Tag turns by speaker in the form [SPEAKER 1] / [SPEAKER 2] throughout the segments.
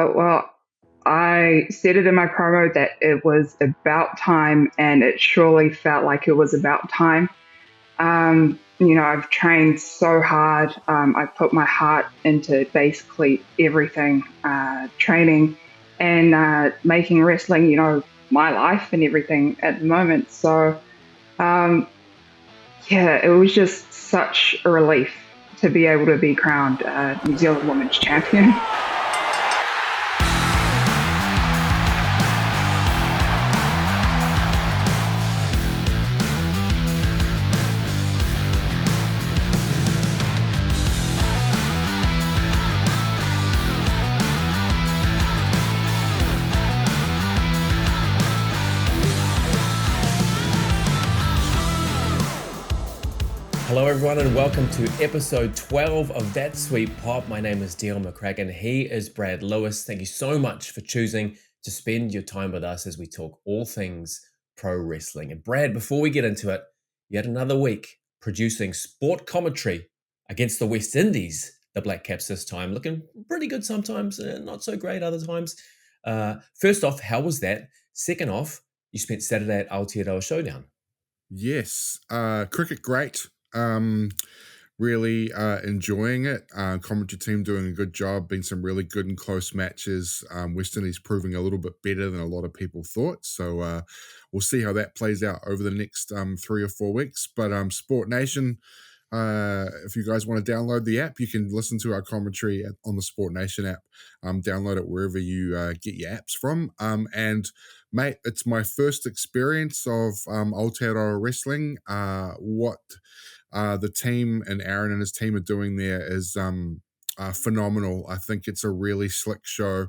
[SPEAKER 1] Well, I stated in my promo that it was about time, and it surely felt like it was about time. I've trained so hard. I've put my heart into basically everything, training and making wrestling, my life and everything at the moment. So, um, yeah, it was just such a relief to be able to be crowned New Zealand Women's Champion.
[SPEAKER 2] Hello everyone and welcome to episode 12 of That Sweet Pop. My name is Dion and he is Brad Lewis. Thank you so much for choosing to spend your time with us as we talk all things pro wrestling. And Brad, before we get into it, yet another week producing sport commentary against the West Indies, the Black Caps this time. Looking pretty good sometimes, not so great other times. First off, how was that? Second off, you spent Saturday at Aotearoa Showdown.
[SPEAKER 3] Yes, cricket great. Really enjoying it. Commentary team doing a good job. Been some really good and close matches. West Indies proving a little bit better than a lot of people thought. So we'll see how that plays out over the next 3 or 4 weeks. But Sport Nation, if you guys want to download the app, you can listen to our commentary on the Sport Nation app. Download it wherever you get your apps from. And mate, it's my first experience of Aotearoa wrestling. What the team and Aaron and his team are doing there is phenomenal. I think it's a really slick show.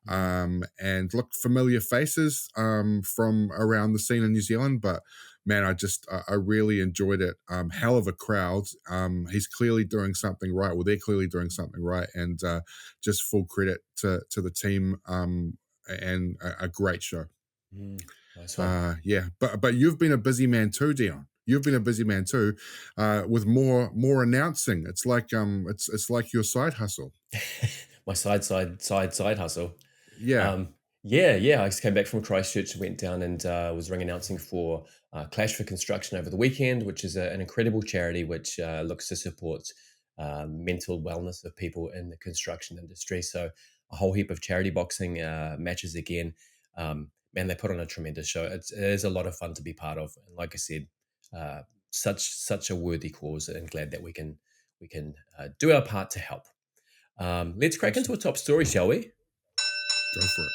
[SPEAKER 3] And look, familiar faces from around the scene in New Zealand, but man, I really enjoyed it. Hell of a crowd. He's clearly doing something right. Well, they're clearly doing something right, and just full credit to the team. And a great show.
[SPEAKER 2] Nice one.
[SPEAKER 3] Yeah, but you've been a busy man too, Dion. You've been a busy man too, with more announcing. It's like it's like your side hustle.
[SPEAKER 2] My side hustle.
[SPEAKER 3] Yeah.
[SPEAKER 2] Yeah. I just came back from Christchurch, went down and was ring announcing for Clash for Construction over the weekend, which is an incredible charity which looks to support mental wellness of people in the construction industry. So a whole heap of charity boxing matches again. Man, they put on a tremendous show. It is a lot of fun to be part of. And like I said, such a worthy cause, and glad that we can do our part to help. Let's crack into a top story, shall we?
[SPEAKER 3] Go for it.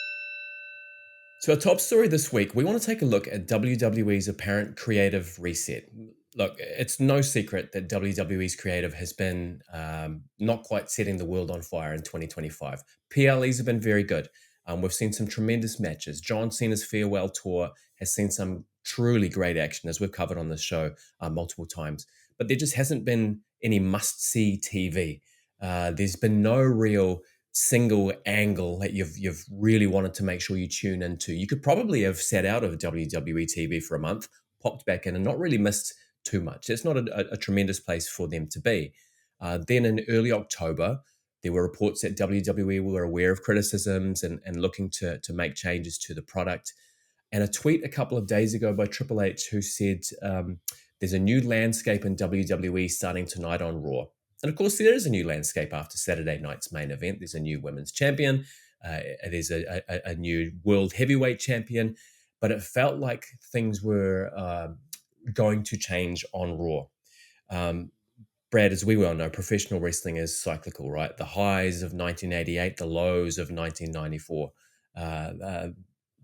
[SPEAKER 2] So our top story this week, we want to take a look at WWE's apparent creative reset. Look, it's no secret that WWE's creative has been not quite setting the world on fire in 2025. PLEs have been very good. We've seen some tremendous matches. John Cena's farewell tour has seen some truly great action, as we've covered on this show multiple times. But there just hasn't been any must-see TV. There's been no real single angle that you've really wanted to make sure you tune into. You could probably have sat out of WWE TV for a month, popped back in, and not really missed too much. It's not a tremendous place for them to be. Then in early October, there were reports that WWE were aware of criticisms and looking to make changes to the product. And a tweet a couple of days ago by Triple H who said there's a new landscape in WWE starting tonight on Raw. And of course, there is a new landscape after Saturday night's main event. There's a new women's champion. There's a new world heavyweight champion. But it felt like things were going to change on Raw. Brad, as we well know, professional wrestling is cyclical, right? The highs of 1988, the lows of 1994,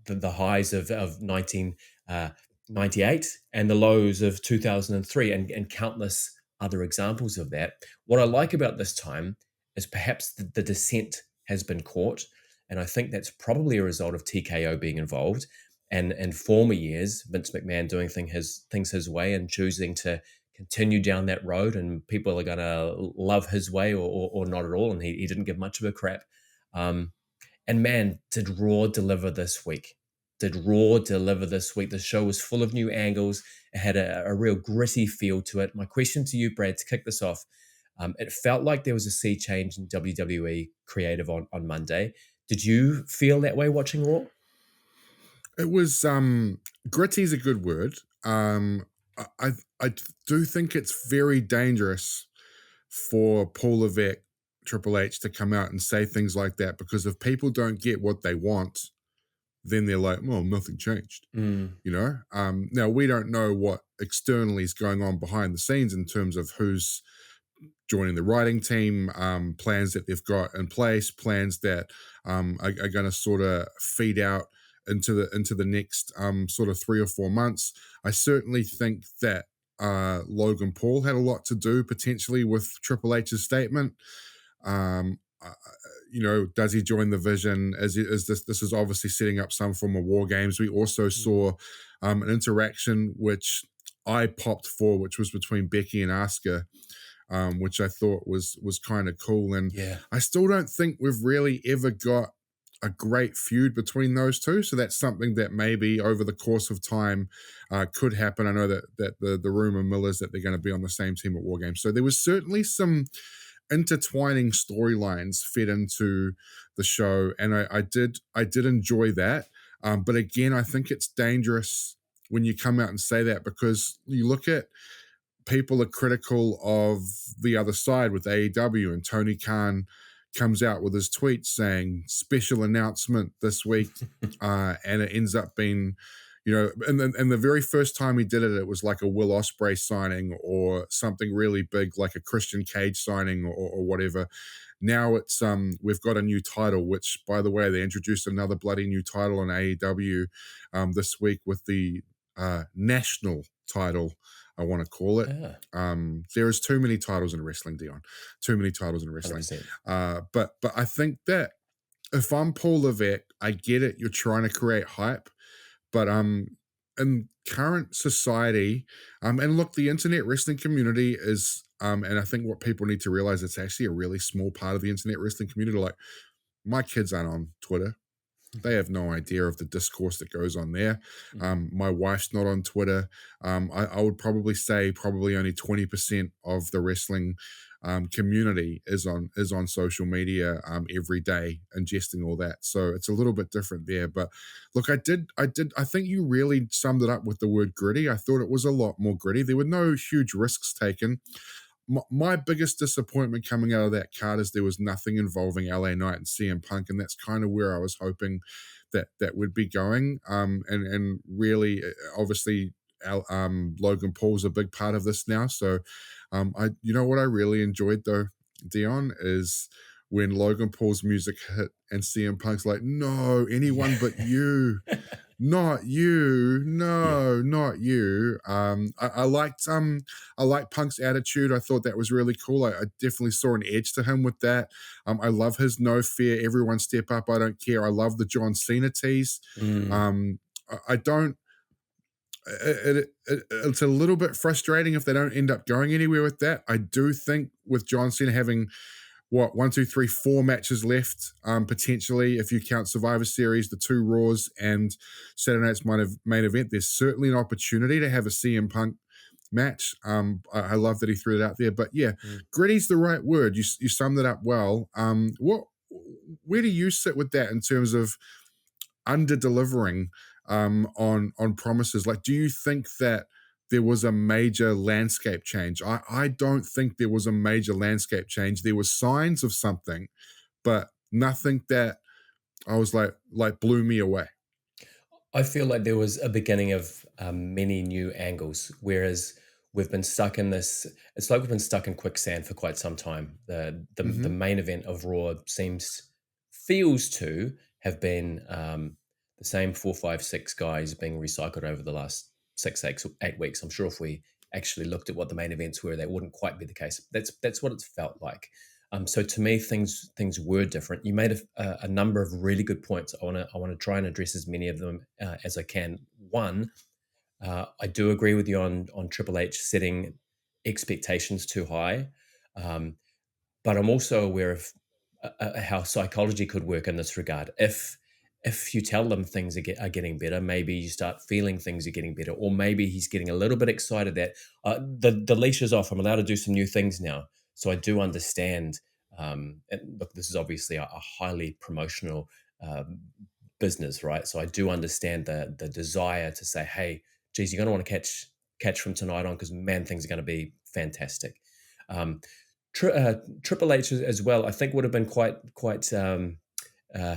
[SPEAKER 2] the highs of 1998, and the lows of 2003, and countless other examples of that. What I like about this time is perhaps the descent has been caught, and I think that's probably a result of TKO being involved, and in former years, Vince McMahon doing things his way and choosing to continue down that road, and people are going to love his way or not at all, and he didn't give much of a crap. And man, did Raw deliver this week. The show was full of new angles. It had a real gritty feel to it. My question to you, Brad, to kick this off, it felt like there was a sea change in WWE creative on Monday. Did you feel that way watching Raw?
[SPEAKER 3] It was gritty is a good word. I do think it's very dangerous for Paul Levesque, Triple H, to come out and say things like that, because if people don't get what they want, then they're like, well, nothing changed. Now we don't know what externally is going on behind the scenes in terms of who's joining the writing team, plans that they've got in place, plans that are going to sort of feed out into the next sort of 3 or 4 months. I certainly think that Logan Paul had a lot to do potentially with Triple H's statement. Does he join the Vision? Is this is obviously setting up some form of war games. We also saw an interaction which I popped for, which was between Becky and Asuka, which I thought was kind of cool. And I still don't think we've really ever got a great feud between those two. So that's something that maybe over the course of time could happen. I know that the rumor mill is that they're going to be on the same team at War Games. So there was certainly some intertwining storylines fed into the show, and I did enjoy that. But again, I think it's dangerous when you come out and say that, because you look at people are critical of the other side with AEW, and Tony Khan comes out with his tweet saying special announcement this week, and it ends up being, and the very first time he did it, it was like a Will Ospreay signing or something really big, like a Christian Cage signing or whatever. Now it's we've got a new title, which, by the way, they introduced another bloody new title on AEW this week with the national title, I want to call it. There is too many titles in wrestling, Dion. Too many titles in wrestling. But I think that if I'm Paul Levesque, I get it. You're trying to create hype, but in current society, and look, the internet wrestling community is, and I think what people need to realize, it's actually a really small part of the internet wrestling community. Like, my kids aren't on Twitter. They have no idea of the discourse that goes on there. My wife's not on Twitter. I would probably say only 20% of the wrestling community is on social media every day, ingesting all that. So it's a little bit different there. But look, I think you really summed it up with the word gritty. I thought it was a lot more gritty. There were no huge risks taken. My biggest disappointment coming out of that card is there was nothing involving LA Knight and CM Punk, and that's kind of where I was hoping that would be going. And really, obviously, Logan Paul's a big part of this now. So, what I really enjoyed though, Dion, is when Logan Paul's music hit and CM Punk's like, no, anyone but you. Not you, no, not you. I liked Punk's attitude. I thought that was really cool. I definitely saw an edge to him with that. I love his no fear, everyone step up, I don't care. I love the John Cena tease. I don't. It's a little bit frustrating if they don't end up going anywhere with that. I do think with John Cena having 1, 2, 3, 4 matches left, potentially, if you count Survivor Series, the 2 Raws, and Saturday night's main event, there's certainly an opportunity to have a CM Punk match. I love that he threw it out there. But yeah, gritty's the right word. You summed it up well. Where do you sit with that in terms of under-delivering on promises? Like, do you think that there was a major landscape change? I don't think there was a major landscape change. There were signs of something, but nothing that I was like blew me away.
[SPEAKER 2] I feel like there was a beginning of many new angles, whereas we've been stuck in this. It's like we've been stuck in quicksand for quite some time. The main event of Raw feels to have been the same 4, 5, 6 guys being recycled over the last 6, 8 weeks. I'm sure if we actually looked at what the main events were, that wouldn't quite be the case. That's what it's felt like. So to me, things were different. You made a number of really good points. I want to try and address as many of them as I can. One, I do agree with you on Triple H setting expectations too high, but I'm also aware of how psychology could work in this regard. If you tell them things are getting better, maybe you start feeling things are getting better, or maybe he's getting a little bit excited that the leash is off. I'm allowed to do some new things now. So I do understand And look, this is obviously a highly promotional um, business, right? So I do understand the desire to say, hey, geez, you're going to want to catch from tonight on because man, things are going to be fantastic. Um, Triple H as well, I think would have been quite. Uh,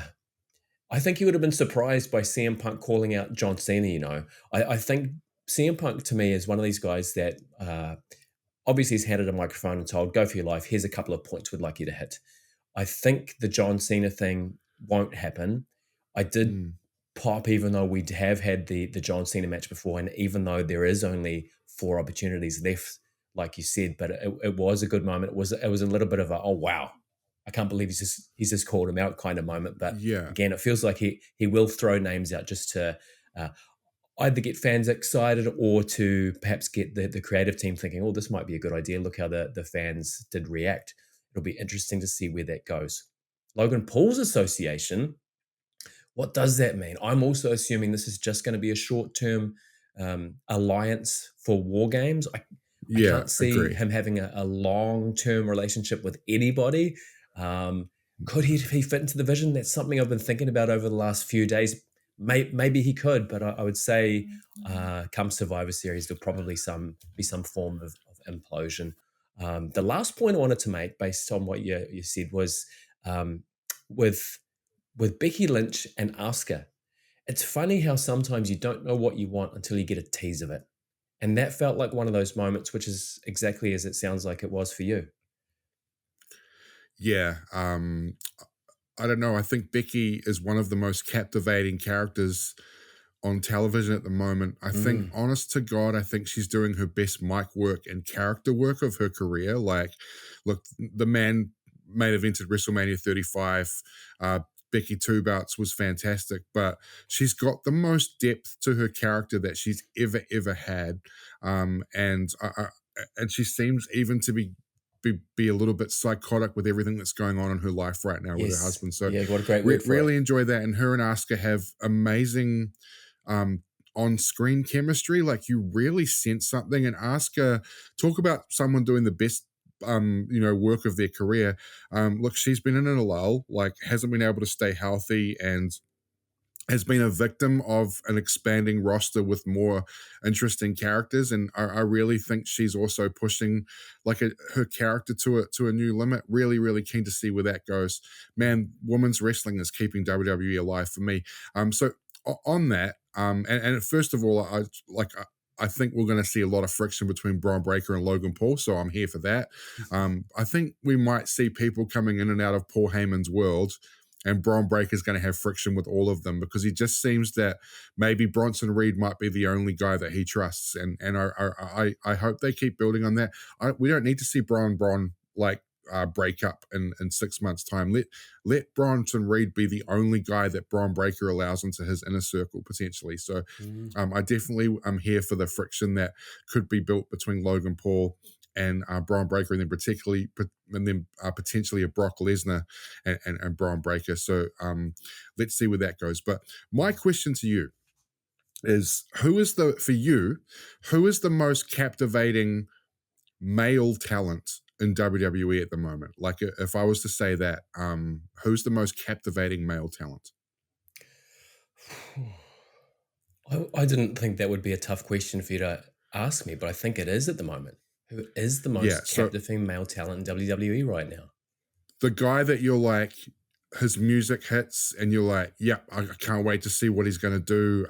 [SPEAKER 2] I think he would have been surprised by CM Punk calling out John Cena. I think CM Punk to me is one of these guys that obviously he's handed a microphone and told, "Go for your life. Here's a couple of points we'd like you to hit." I think the John Cena thing won't happen. I did
[SPEAKER 3] Mm.
[SPEAKER 2] pop, even though we have had the John Cena match before, and even though there is only 4 opportunities left, like you said, but it was a good moment. It was a little bit of a, oh wow, I can't believe he's just called him out kind of moment. But
[SPEAKER 3] Yeah.
[SPEAKER 2] again, it feels like he will throw names out just to uh, either get fans excited or to perhaps get the creative team thinking, oh, this might be a good idea. Look how the fans did react. It'll be interesting to see where that goes. Logan Paul's association, what does that mean? I'm also assuming this is just going to be a short-term alliance for War Games. I
[SPEAKER 3] Yeah,
[SPEAKER 2] can't see
[SPEAKER 3] agree.
[SPEAKER 2] him having a long-term relationship with anybody. Could he fit into the vision? That's something I've been thinking about over the last few days. Maybe he could, but I would say come Survivor Series, there'll probably be some form of implosion. The last point I wanted to make, based on what you said, was um, with Becky Lynch and Asuka. It's funny how sometimes you don't know what you want until you get a tease of it. And that felt like one of those moments, which is exactly as it sounds like it was for you.
[SPEAKER 3] Yeah. I don't know. I think Becky is one of the most captivating characters on television at the moment. I think,
[SPEAKER 2] Mm.
[SPEAKER 3] honest to God, I think she's doing her best mic work and character work of her career. Like, look, the man main evented WrestleMania 35. Becky Two Bouts was fantastic, but she's got the most depth to her character that she's ever had, and she seems even to be a little bit psychotic with everything that's going on in her life right now with her
[SPEAKER 2] Yes.
[SPEAKER 3] husband. So
[SPEAKER 2] Yeah, what a great word for it.
[SPEAKER 3] really enjoy that. And her and Asuka have amazing um, on-screen chemistry. Like, you really sense something. And Asuka, talk about someone doing the best work of their career. Look, she's been in a lull, like hasn't been able to stay healthy, and has been a victim of an expanding roster with more interesting characters, and I really think she's also pushing her character to a new limit. Really, really keen to see where that goes. Man, women's wrestling is keeping WWE alive for me. So on that, and first of all, I think we're going to see a lot of friction between Braun Breaker and Logan Paul, so I'm here for that. I think we might see people coming in and out of Paul Heyman's world, and Braun Breaker's going to have friction with all of them, because he just seems that maybe Bronson Reed might be the only guy that he trusts, and I hope they keep building on that. We don't need to see Braun break up in 6 months' time. Let Bronson Reed be the only guy that Braun Breaker allows into his inner circle potentially. So I definitely am here for the friction that could be built between Logan Paul and Braun Breaker, and then potentially a Brock Lesnar and Braun Breaker. So let's see where that goes. But my question to you is, who is the most captivating male talent in WWE at the moment? Like, if I was to say that, who's the most captivating male talent?
[SPEAKER 2] I didn't think that would be a tough question for you to ask me, but I think it is at the moment. Who is the
[SPEAKER 3] Yeah,
[SPEAKER 2] most
[SPEAKER 3] so
[SPEAKER 2] captivating male talent in WWE right now?
[SPEAKER 3] the guy that you're like, his music hits and you're like, yep, I can't wait to see what he's going to do.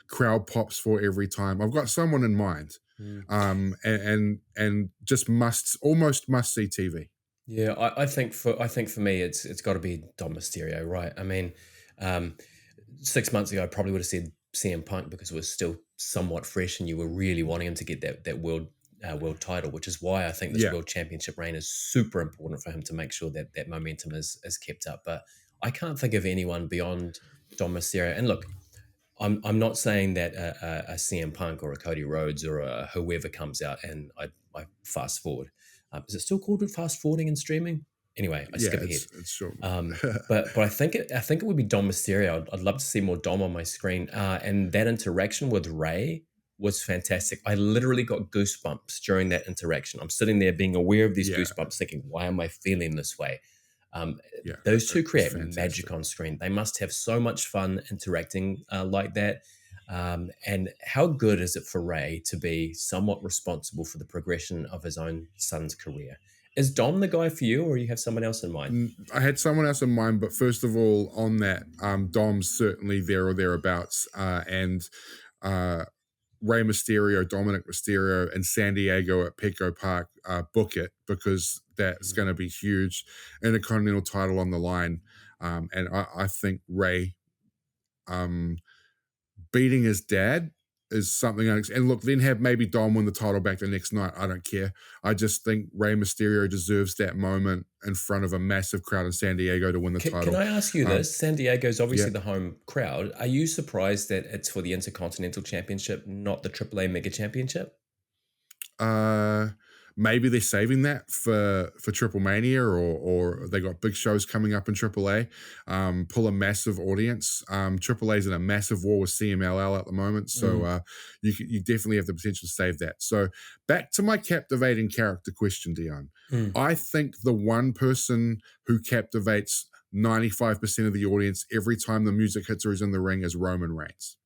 [SPEAKER 3] Crowd pops for every time. I've got someone in mind.
[SPEAKER 2] Mm.
[SPEAKER 3] And just almost must see TV.
[SPEAKER 2] Yeah, I think for me it's got to be Dom Mysterio, right? I mean, 6 months ago I probably would have said CM Punk because it was still somewhat fresh and you were really wanting him to get that world title, which is why I think this
[SPEAKER 3] Yeah.
[SPEAKER 2] world championship reign is super important for him to make sure that momentum is kept up. But I can't think of anyone beyond Dom Mysterio. And look, I'm not saying that a CM Punk or a Cody Rhodes or a whoever comes out and I fast forward. Is it still called fast forwarding and streaming? Anyway, I skip ahead.
[SPEAKER 3] It's short.
[SPEAKER 2] But I think it would be Dom Mysterio. I'd love to see more Dom on my screen, and that interaction with Ray was fantastic. I literally got goosebumps during that interaction. I'm sitting there being aware of these
[SPEAKER 3] Yeah,
[SPEAKER 2] goosebumps, thinking, why am I feeling this way? Um,
[SPEAKER 3] yeah,
[SPEAKER 2] those two
[SPEAKER 3] it's
[SPEAKER 2] create
[SPEAKER 3] fantastic.
[SPEAKER 2] magic on screen. They must have so much fun interacting like that. And how good is it for Ray to be somewhat responsible for the progression of his own son's career? Is Dom the guy for you, or you have someone else in mind?
[SPEAKER 3] I had someone else in mind, but first of all, on that, Dom's certainly there or thereabouts, and Rey Mysterio, Dominic Mysterio, and San Diego at Petco Park book it, because that's going to be huge. Intercontinental title on the line, and I think Ray beating his dad is something. And look, then have maybe Dom win the title back the next night. I don't care. I just think Rey Mysterio deserves that moment in front of a massive crowd in San Diego to win the
[SPEAKER 2] Can
[SPEAKER 3] title.
[SPEAKER 2] I ask you this? San Diego's obviously
[SPEAKER 3] yeah.
[SPEAKER 2] the home crowd. Are you surprised that it's for the Intercontinental Championship, not the AAA Mega Championship?
[SPEAKER 3] Maybe they're saving that for Triple Mania, or they got big shows coming up in AAA. Pull a massive audience. AAA's in a massive war with CMLL at the moment, so you definitely have the potential to save that. So back to my captivating character question, Dion. I think the one person who captivates 95% of the audience every time the music hits or he's in the ring is Roman Reigns,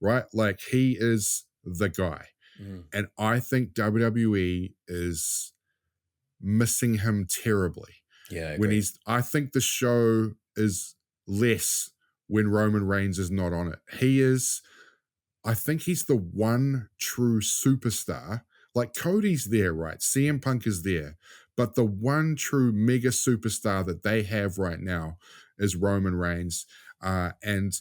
[SPEAKER 3] right? Like, he is the guy. And I think WWE is missing him terribly.
[SPEAKER 2] Yeah, I
[SPEAKER 3] when
[SPEAKER 2] agree.
[SPEAKER 3] I think the show is less when Roman Reigns is not on it. I think he's the one true superstar. Like, Cody's there, right? CM Punk is there. But the one true mega superstar that they have right now is Roman Reigns. And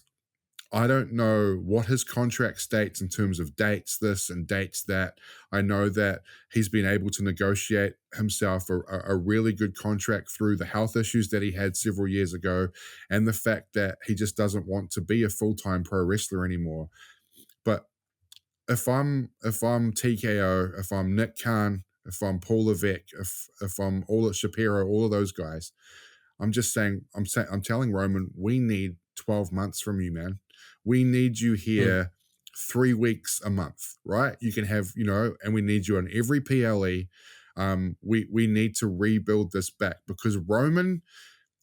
[SPEAKER 3] I don't know what his contract states in terms of dates this and dates that. I know that he's been able to negotiate himself a really good contract through the health issues that he had several years ago, and the fact that he just doesn't want to be a full-time pro wrestler anymore. But if I'm TKO, if I'm Nick Khan, if I'm Paul Levesque, if I'm all Shapiro, all of those guys, I'm just saying, I'm telling Roman, we need 12 months from you, man. We need you here 3 weeks a month, right? You can have, and we need you on every PLE. We need to rebuild this back, because Roman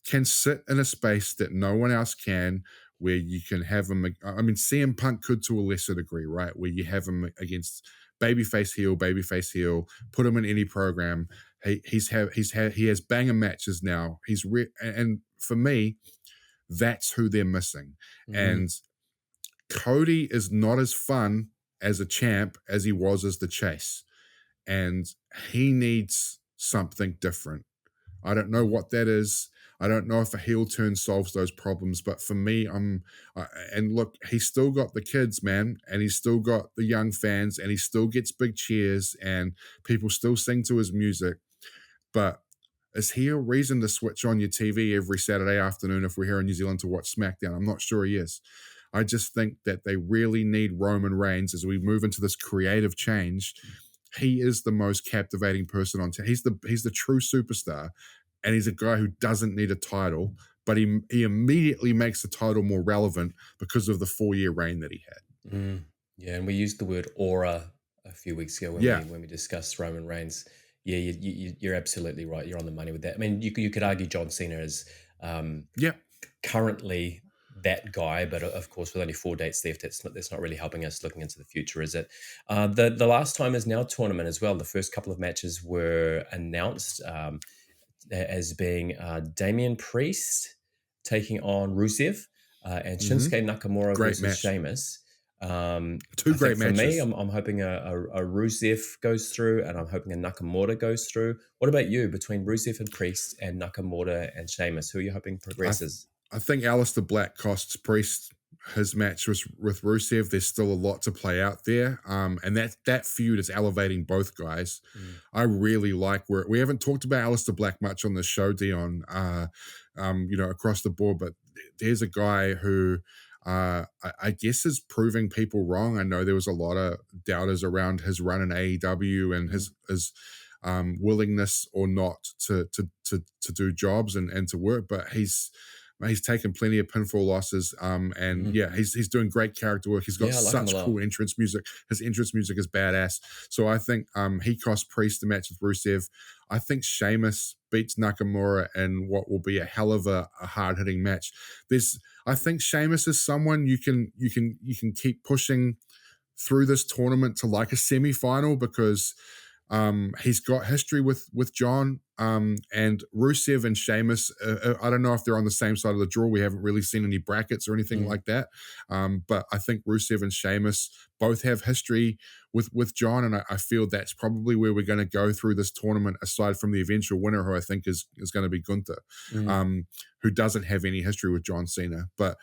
[SPEAKER 3] can sit in a space that no one else can, where you can have him. I mean, CM Punk could to a lesser degree, right? Where you have him against babyface heel, put him in any program. He has banger matches now. And for me, that's who they're missing. And Cody is not as fun as a champ as he was as the Chase, and he needs something different. I don't know what that is. I don't know if a heel turn solves those problems, but for me, and look, he's still got the kids, man, and he's still got the young fans, and he still gets big cheers, and people still sing to his music. But is he a reason to switch on your TV every Saturday afternoon if we're here in New Zealand to watch SmackDown? I'm not sure he is. I just think that they really need Roman Reigns as we move into this creative change. He is the most captivating person on TV. He's the true superstar, and he's a guy who doesn't need a title, but he immediately makes the title more relevant because of the 4-year reign that he had.
[SPEAKER 2] Yeah, and we used the word aura a few weeks ago when we discussed Roman Reigns. Yeah, you're absolutely right. You're on the money with that. I mean, you could argue John Cena is currently that guy, but of course, with only 4 dates left, that's not really helping us looking into the future, is it? The Last Time Is Now tournament as well. The first couple of matches were announced as being Damian Priest taking on Rusev and Shinsuke Nakamura versus Sheamus.
[SPEAKER 3] 2 great matches.
[SPEAKER 2] For me, I'm hoping a Rusev goes through, and I'm hoping a Nakamura goes through. What about you, between Rusev and Priest and Nakamura and Sheamus? Who are you hoping progresses?
[SPEAKER 3] I think Aleister Black costs Priest his match with Rusev. There's still a lot to play out there, and that feud is elevating both guys. I really like where we haven't talked about Aleister Black much on the show, Dion. Across the board, but there's a guy who I guess is proving people wrong. I know there was a lot of doubters around his run in AEW and his willingness or not to do jobs and to work, but he's He's taken plenty of pinfall losses, and yeah, he's doing great character work. He's got
[SPEAKER 2] Yeah, I like him a
[SPEAKER 3] such
[SPEAKER 2] lot.
[SPEAKER 3] cool entrance music. His entrance music is badass. So I think he cost Priest the match with Rusev. I think Sheamus beats Nakamura in what will be a hell of a hard hitting match. I think Sheamus is someone you can keep pushing through this tournament to like a semi-final, because he's got history with John, and Rusev and Sheamus. I don't know if they're on the same side of the draw. We haven't really seen any brackets or anything like that. But I think Rusev and Sheamus both have history with John, and I feel that's probably where we're going to go through this tournament, aside from the eventual winner, who I think is going to be Gunther, who doesn't have any history with John Cena. But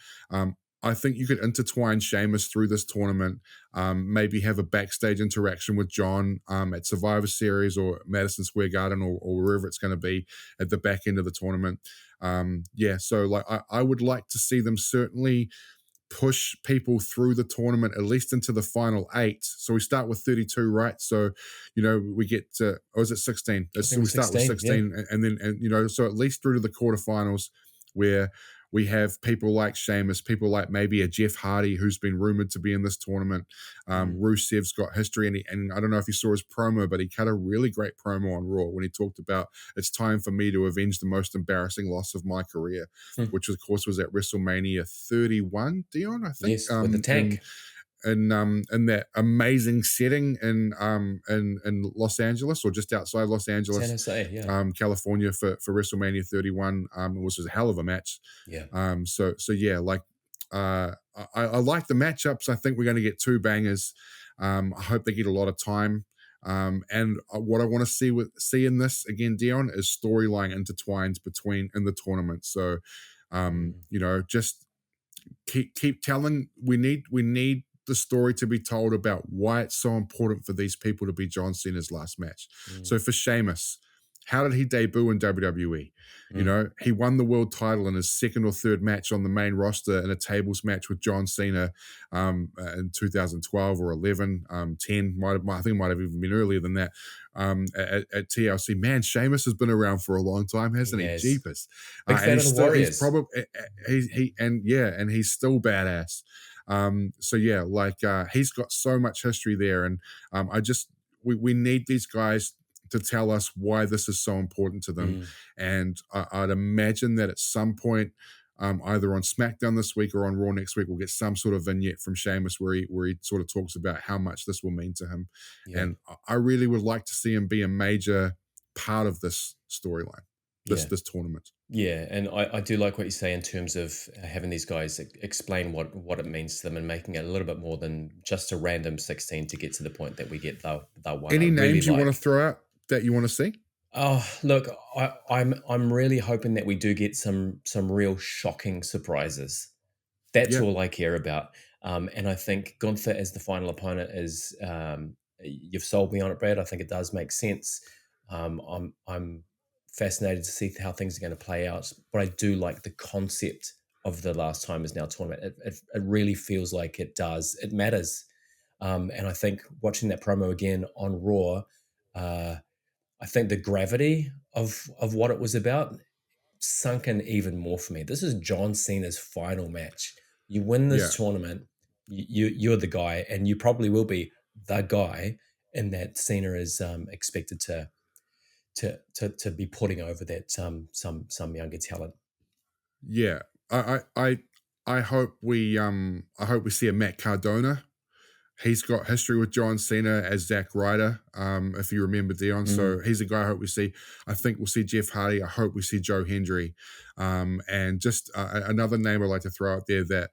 [SPEAKER 3] I think you could intertwine Sheamus through this tournament, maybe have a backstage interaction with John at Survivor Series or Madison Square Garden, or wherever it's going to be at the back end of the tournament. So like I would like to see them certainly push people through the tournament, at least into the final 8. So we start with 32, right? So, we get to, or is it 16? So we start with 16, yeah. and then so at least through to the quarterfinals, where we have people like Sheamus, people like maybe a Jeff Hardy, who's been rumored to be in this tournament. Rusev's got history, and I don't know if you saw his promo, but he cut a really great promo on Raw when he talked about, it's time for me to avenge the most embarrassing loss of my career, which of course was at WrestleMania 31, Dion, I think.
[SPEAKER 2] Yes, with the tank.
[SPEAKER 3] In that amazing setting in Los Angeles, or just outside Los Angeles,
[SPEAKER 2] San Jose, yeah.
[SPEAKER 3] California, for WrestleMania 31, which was a hell of a match.
[SPEAKER 2] Yeah.
[SPEAKER 3] So yeah, like I like the matchups. I think we're going to get 2 bangers. I hope they get a lot of time. And what I want to see in this again, Dion, is storyline intertwined in the tournament. So just keep telling. We need the story to be told about why it's so important for these people to be John Cena's last match. So for Sheamus, how did he debut in WWE? He won the world title in his 2nd or 3rd match on the main roster in a tables match with John Cena in 2012 or 11, 10. I think it might have even been earlier than that, at TLC. Man, Sheamus has been around for a long time, hasn't he? Jeepers.
[SPEAKER 2] Big fan of the Warriors.
[SPEAKER 3] And he's still badass. So yeah, like he's got so much history there, and we need these guys to tell us why this is so important to them. And I'd imagine that at some point, either on SmackDown this week or on Raw next week, we'll get some sort of vignette from Sheamus where he sort of talks about how much this will mean to him. And I really would like to see him be a major part of this storyline, this tournament.
[SPEAKER 2] Yeah, and I do like what you say in terms of having these guys explain what it means to them, and making it a little bit more than just a random 16 to get to the point that we get the one.
[SPEAKER 3] Any names you want to throw out that you want to see?
[SPEAKER 2] Oh, look, I'm really hoping that we do get some real shocking surprises. That's all I care about. And I think Gunther as the final opponent is, you've sold me on it, Brad. I think it does make sense. I'm fascinated to see how things are going to play out, but I do like the concept of the Last Time Is Now tournament. It really feels like it matters. And I think watching that promo again on Raw, I think the gravity of what it was about sunk in even more for me. This is John Cena's final match. You win this tournament, you're the guy, and you probably will be the guy, and that Cena is expected to be putting over that some younger talent.
[SPEAKER 3] Yeah, I hope we see a Matt Cardona. He's got history with John Cena as Zack Ryder, if you remember, Dion. So he's a guy I hope we see. I think we'll see Jeff Hardy. I hope we see Joe Hendry. And just another name I'd like to throw out there that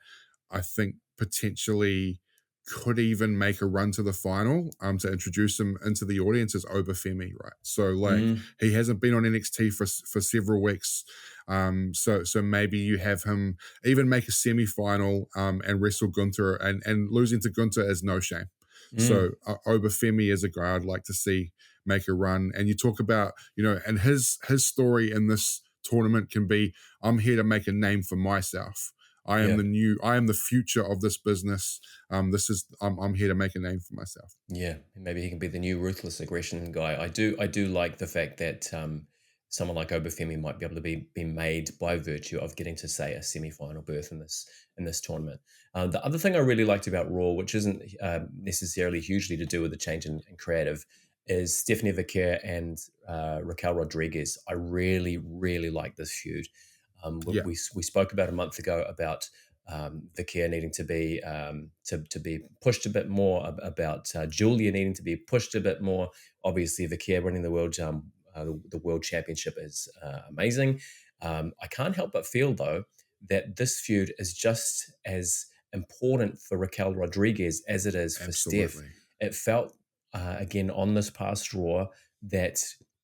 [SPEAKER 3] I think potentially could even make a run to the final, to introduce him into the audience, is Obafemi, right? So like he hasn't been on NXT for several weeks. So maybe you have him even make a semi-final and wrestle Gunther, and losing to Gunther is no shame. So Obafemi is a guy I'd like to see make a run. And you talk about, and his story in this tournament can be, I'm here to make a name for myself. I am the future of this business. I'm here to make a name for myself.
[SPEAKER 2] Yeah, maybe he can be the new ruthless aggression guy. I do like the fact that someone like Obafemi might be able to be made by virtue of getting to, say, a semi-final berth in this tournament. The other thing I really liked about Raw, which isn't necessarily hugely to do with the change in creative, is Stephanie Vaquer and Raquel Rodriguez. I really, really like this feud.
[SPEAKER 3] Yeah,
[SPEAKER 2] We spoke about a month ago about Vaquer needing to be pushed a bit more, about Julia needing to be pushed a bit more. Obviously, Vaquer winning the world championship is amazing. I can't help but feel though that this feud is just as important for Raquel Rodriguez as it is for Steph.
[SPEAKER 3] absolutely.
[SPEAKER 2] It felt again on this past Raw that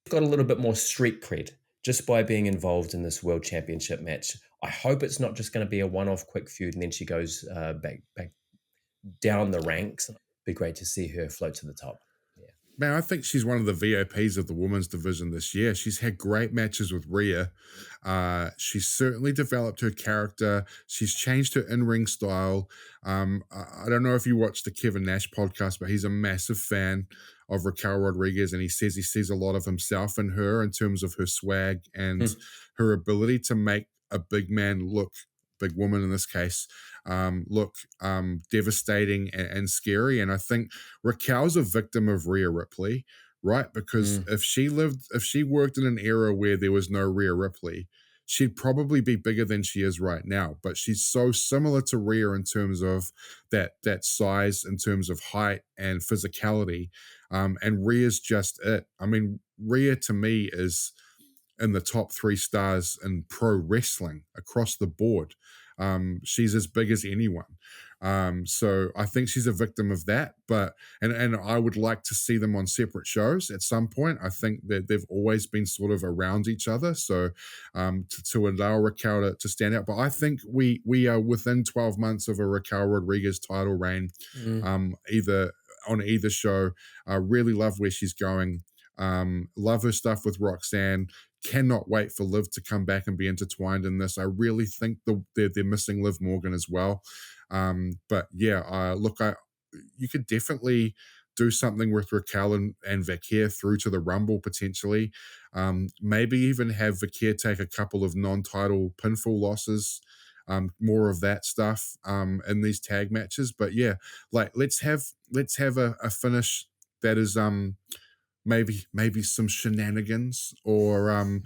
[SPEAKER 2] got a little bit more street cred just by being involved in this world championship match. I hope it's not just going to be a one-off quick feud and then she goes back down the ranks. It'd be great to see her float to the top. Yeah.
[SPEAKER 3] Man, I think she's one of the VIPs of the women's division this year. She's had great matches with Rhea. She's certainly developed her character. She's changed her in-ring style. I don't know if you watched the Kevin Nash podcast, but he's a massive fan of Raquel Rodriguez, and he says he sees a lot of himself in her in terms of her swag and her ability to make a big man big woman in this case, look devastating and scary. And I think Raquel's a victim of Rhea Ripley, right? Because if she worked in an era where there was no Rhea Ripley, she'd probably be bigger than she is right now. But she's so similar to Rhea in terms of that size, in terms of height and physicality. And Rhea's just it. I mean, Rhea to me is in the top 3 stars in pro wrestling across the board. She's as big as anyone. So I think she's a victim of that. But and I would like to see them on separate shows at some point. I think that they've always been sort of around each other. So to allow Raquel to stand out. But I think we are within 12 months of a Raquel Rodriguez title reign, either on either show. I really love where she's going. Love her stuff with Roxanne. Cannot wait for Liv to come back and be intertwined in this. I really think they're missing Liv Morgan as well. But yeah, you could definitely do something with Raquel and Vaquer through to the Rumble potentially. Maybe even have Vaquer take a couple of non-title pinfall losses. More of that stuff in these tag matches. But yeah, like let's have a finish that is maybe some shenanigans, or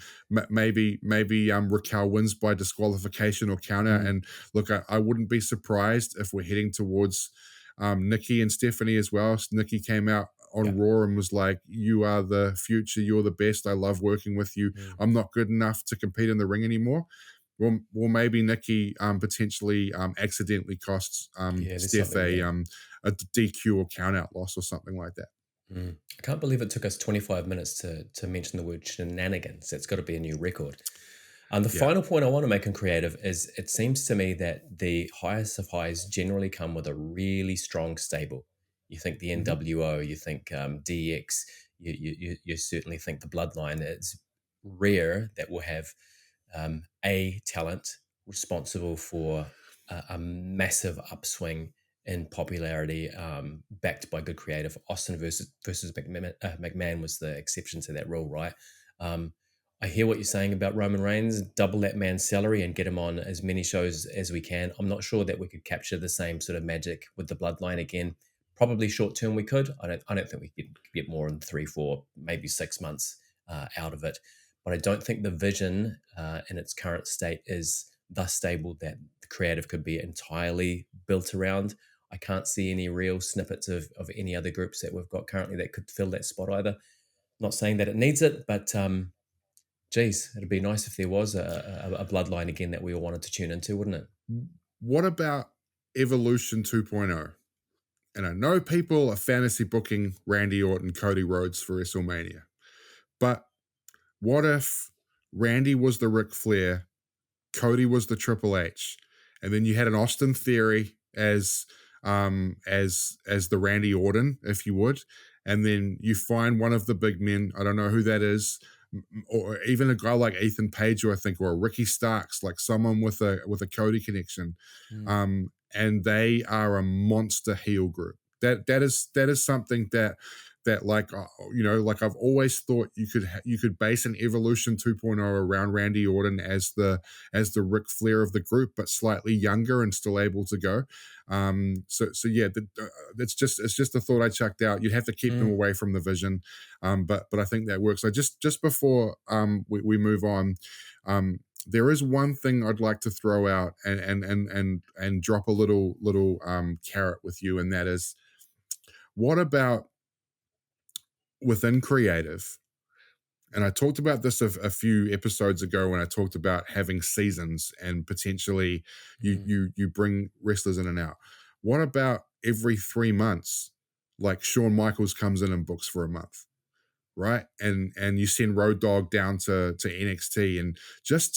[SPEAKER 3] maybe Raquel wins by disqualification or counter. And look, I wouldn't be surprised if we're heading towards Nikki and Stephanie as well. Nikki came out on Raw and was like, "You are the future. You're the best. I love working with you. I'm not good enough to compete in the ring anymore." Well, maybe Nikki potentially accidentally costs Steph a DQ or count out loss or something like that.
[SPEAKER 2] I can't believe it took us 25 minutes to mention the word shenanigans. It's got to be a new record. The final point I want to make on creative is it seems to me that the highest of highs generally come with a really strong stable. You think the NWO, you think DX, you certainly think the Bloodline. It's rare that we'll have a talent responsible for a massive upswing in popularity, backed by good creative. Austin versus McMahon was the exception to that rule, right? I hear what you're saying about Roman Reigns. Double that man's salary and get him on as many shows as we can. I'm not sure that we could capture the same sort of magic with the Bloodline again. Probably short term we could. I don't think we could get more than 3, 4, maybe 6 months out of it. But I don't think the vision in its current state is thus stable that the creative could be entirely built around. I can't see any real snippets of any other groups that we've got currently that could fill that spot either. Not saying that it needs it, but geez, it'd be nice if there was a Bloodline again that we all wanted to tune into, wouldn't it?
[SPEAKER 3] What about Evolution 2.0? And I know people are fantasy booking Randy Orton, Cody Rhodes for WrestleMania. But what if Randy was the Ric Flair, Cody was the Triple H, and then you had an Austin Theory as the Randy Orton, if you would, and then you find one of the big men, I don't know who that is, or even a guy like Ethan Page, I think, or a Ricky Starks, like someone with a Cody connection, and they are a monster heel group. That is something that that, like, like I've always thought you could base an Evolution 2.0 around Randy Orton as the Ric Flair of the group, but slightly younger and still able to go. So yeah, it's just a thought I chucked out. You'd have to keep them away from the Vision, but I think that works. So just before we move on, there is one thing I'd like to throw out and drop a little carrot with you, and that is, what about within creative? And I talked about this a few episodes ago when I talked about having seasons and potentially you bring wrestlers in and out. What about every 3 months, like Shawn Michaels comes in and books for a month, right? And you send Road Dogg down to NXT, and just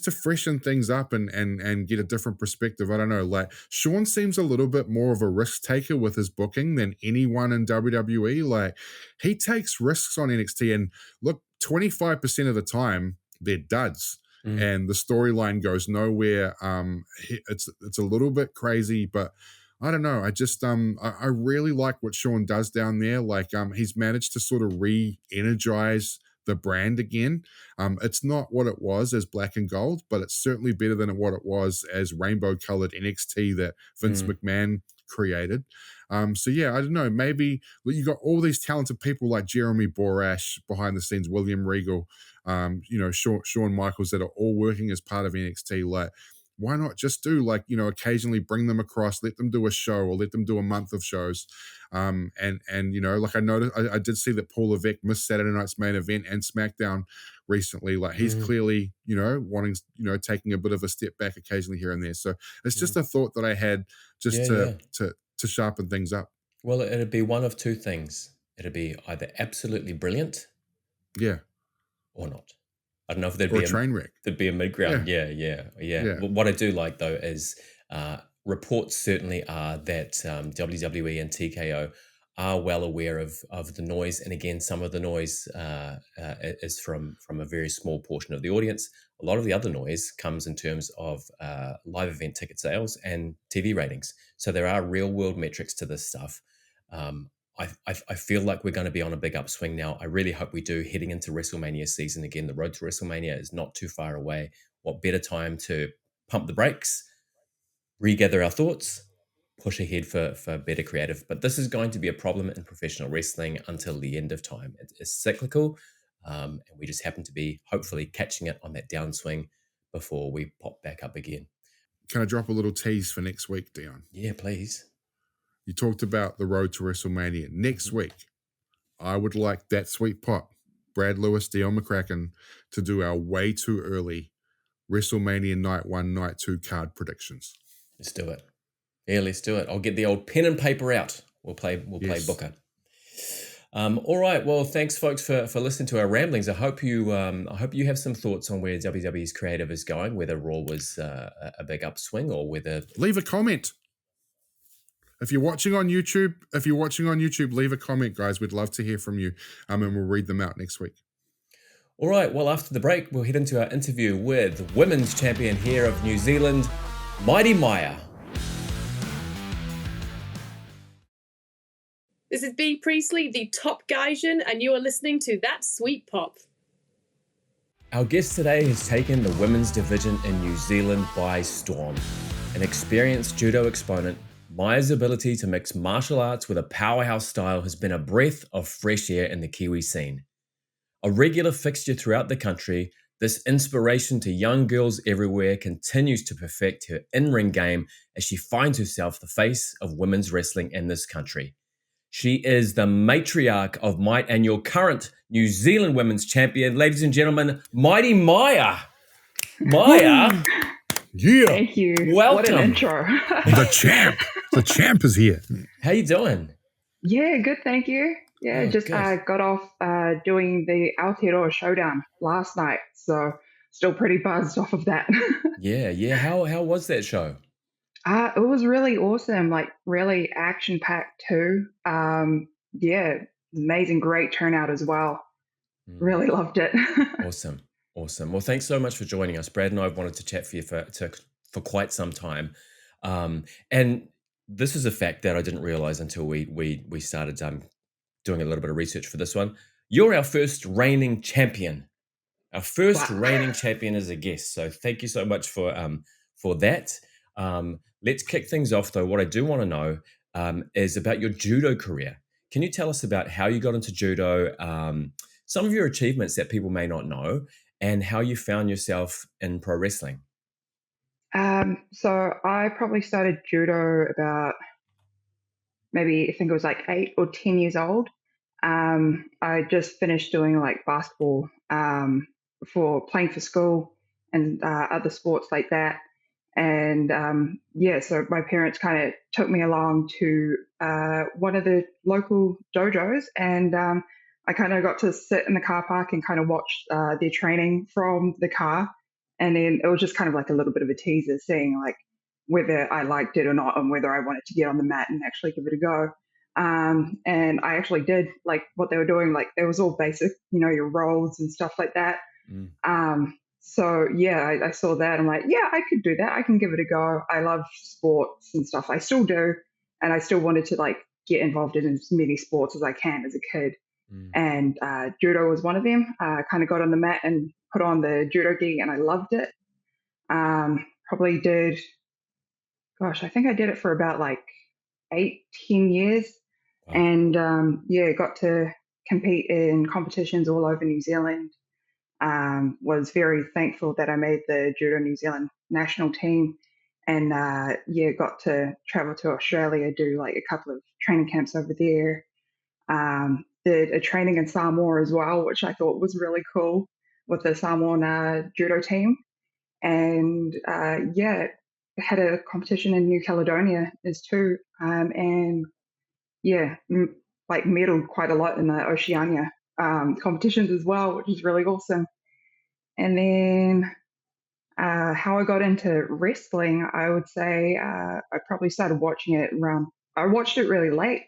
[SPEAKER 3] to freshen things up and get a different perspective. I don't know, like Shawn seems a little bit more of a risk taker with his booking than anyone in WWE. Like, he takes risks on NXT, and look, 25% of the time they're duds. And the storyline goes nowhere. It's a little bit crazy, but I don't know. I just I really like what Shawn does down there. Like, he's managed to sort of re-energize the brand again. It's not what it was as Black and Gold, but it's certainly better than what it was as rainbow-colored NXT that Vince McMahon created. So yeah, I don't know. Maybe you got all these talented people like Jeremy Borash behind the scenes, William Regal, Shawn Michaels, that are all working as part of NXT. Like, why not just do, like, occasionally bring them across, let them do a show or let them do a month of shows. And like I noticed, I did see that Paul Levesque missed Saturday night's main event and SmackDown recently. Like, he's clearly, wanting, taking a bit of a step back occasionally here and there. So it's just a thought that I had just to sharpen things up.
[SPEAKER 2] Well, it'd be one of two things. It'd be either absolutely brilliant, or not. I don't know if there'd be
[SPEAKER 3] a train wreck.
[SPEAKER 2] There'd be a mid-ground. Yeah. What I do like, though, is reports certainly are that WWE and TKO are well aware of the noise. And again, some of the noise is from a very small portion of the audience. A lot of the other noise comes in terms of live event ticket sales and TV ratings. So there are real-world metrics to this stuff. I feel like we're going to be on a big upswing now. I really hope we do, heading into WrestleMania season. Again, the road to WrestleMania is not too far away. What better time to pump the brakes, regather our thoughts, push ahead for better creative. But this is going to be a problem in professional wrestling until the end of time. It's cyclical, and we just happen to be hopefully catching it on that downswing before we pop back up again.
[SPEAKER 3] Can I drop a little tease for next week, Dion?
[SPEAKER 2] Yeah, please.
[SPEAKER 3] You talked about the road to WrestleMania. Next week, I would like that sweet pop, Brad Lewis, Dion McCracken, to do our way too early WrestleMania Night 1, Night 2 card predictions.
[SPEAKER 2] Let's do it. Yeah, let's do it. I'll get the old pen and paper out. We'll play Booker. All right. Well, thanks, folks, for listening to our ramblings. I hope you have some thoughts on where WWE's creative is going, whether Raw was a big upswing or whether...
[SPEAKER 3] Leave a comment. If you're watching on YouTube, leave a comment, guys. We'd love to hear from you, and we'll read them out next week.
[SPEAKER 2] All right. Well, after the break, we'll head into our interview with women's champion here of New Zealand, Mighty Maia.
[SPEAKER 4] This is B. Priestley, the Top Gaijin, and you are listening to That Sweet Pop.
[SPEAKER 2] Our guest today has taken the women's division in New Zealand by storm. An experienced judo exponent, Maia's ability to mix martial arts with a powerhouse style has been a breath of fresh air in the Kiwi scene. A regular fixture throughout the country, this inspiration to young girls everywhere continues to perfect her in-ring game as she finds herself the face of women's wrestling in this country. She is the matriarch of Might and your current New Zealand women's champion, ladies and gentlemen, Mighty Maia. Maia.
[SPEAKER 3] Yeah.
[SPEAKER 1] Thank you.
[SPEAKER 2] Welcome.
[SPEAKER 1] What an intro.
[SPEAKER 3] The champ is here.
[SPEAKER 2] How you doing?
[SPEAKER 1] Yeah, good. Thank you. Yeah, just got off doing the Aotearoa Showdown last night, so still pretty buzzed off of that.
[SPEAKER 2] Yeah. How was that show?
[SPEAKER 1] It was really awesome, like really action-packed too. Yeah, amazing, great turnout as well. Really loved it.
[SPEAKER 2] Awesome. Well, thanks so much for joining us. Brad and I have wanted to chat for you for quite some time. And this is a fact that I didn't realize until we started doing a little bit of research for this one. You're our first reigning champion. Our first
[SPEAKER 1] Wow.
[SPEAKER 2] reigning champion as a guest. So thank you so much for that. Let's kick things off, though. What I do want to know is about your judo career. Can you tell us about how you got into judo, some of your achievements that people may not know, and how you found yourself in pro wrestling?
[SPEAKER 1] So I probably started judo about maybe I think it was like 8 or 10 years old. I just finished doing like basketball for playing for school and other sports like that. And yeah, so my parents kind of took me along to one of the local dojos, and I kind of got to sit in the car park and kind of watch their training from the car. And then it was just kind of like a little bit of a teaser, seeing like whether I liked it or not, and whether I wanted to get on the mat and actually give it a go. And I actually did like what they were doing. Like it was all basic, your rolls and stuff like that.
[SPEAKER 2] Mm.
[SPEAKER 1] So yeah, I saw that. I'm like, yeah, I could do that. I can give it a go. I love sports and stuff. I still do, and I still wanted to like get involved in as many sports as I can as a kid.
[SPEAKER 2] Mm.
[SPEAKER 1] And judo was one of them. I kind of got on the mat and put on the judo gi, and I loved it. Probably did. Gosh, I think I did it for about like 8, 10 years,
[SPEAKER 2] Wow.
[SPEAKER 1] and yeah, got to compete in competitions all over New Zealand. Was very thankful that I made the Judo New Zealand national team, and yeah, got to travel to Australia, do like a couple of training camps over there. Did a training in Samoa as well, which I thought was really cool with the Samoan judo team. And yeah, had a competition in New Caledonia as too, and yeah, like medaled quite a lot in the Oceania competitions as well, which is really awesome. And then how I got into wrestling, I would say I probably started watching it around. I watched it really late,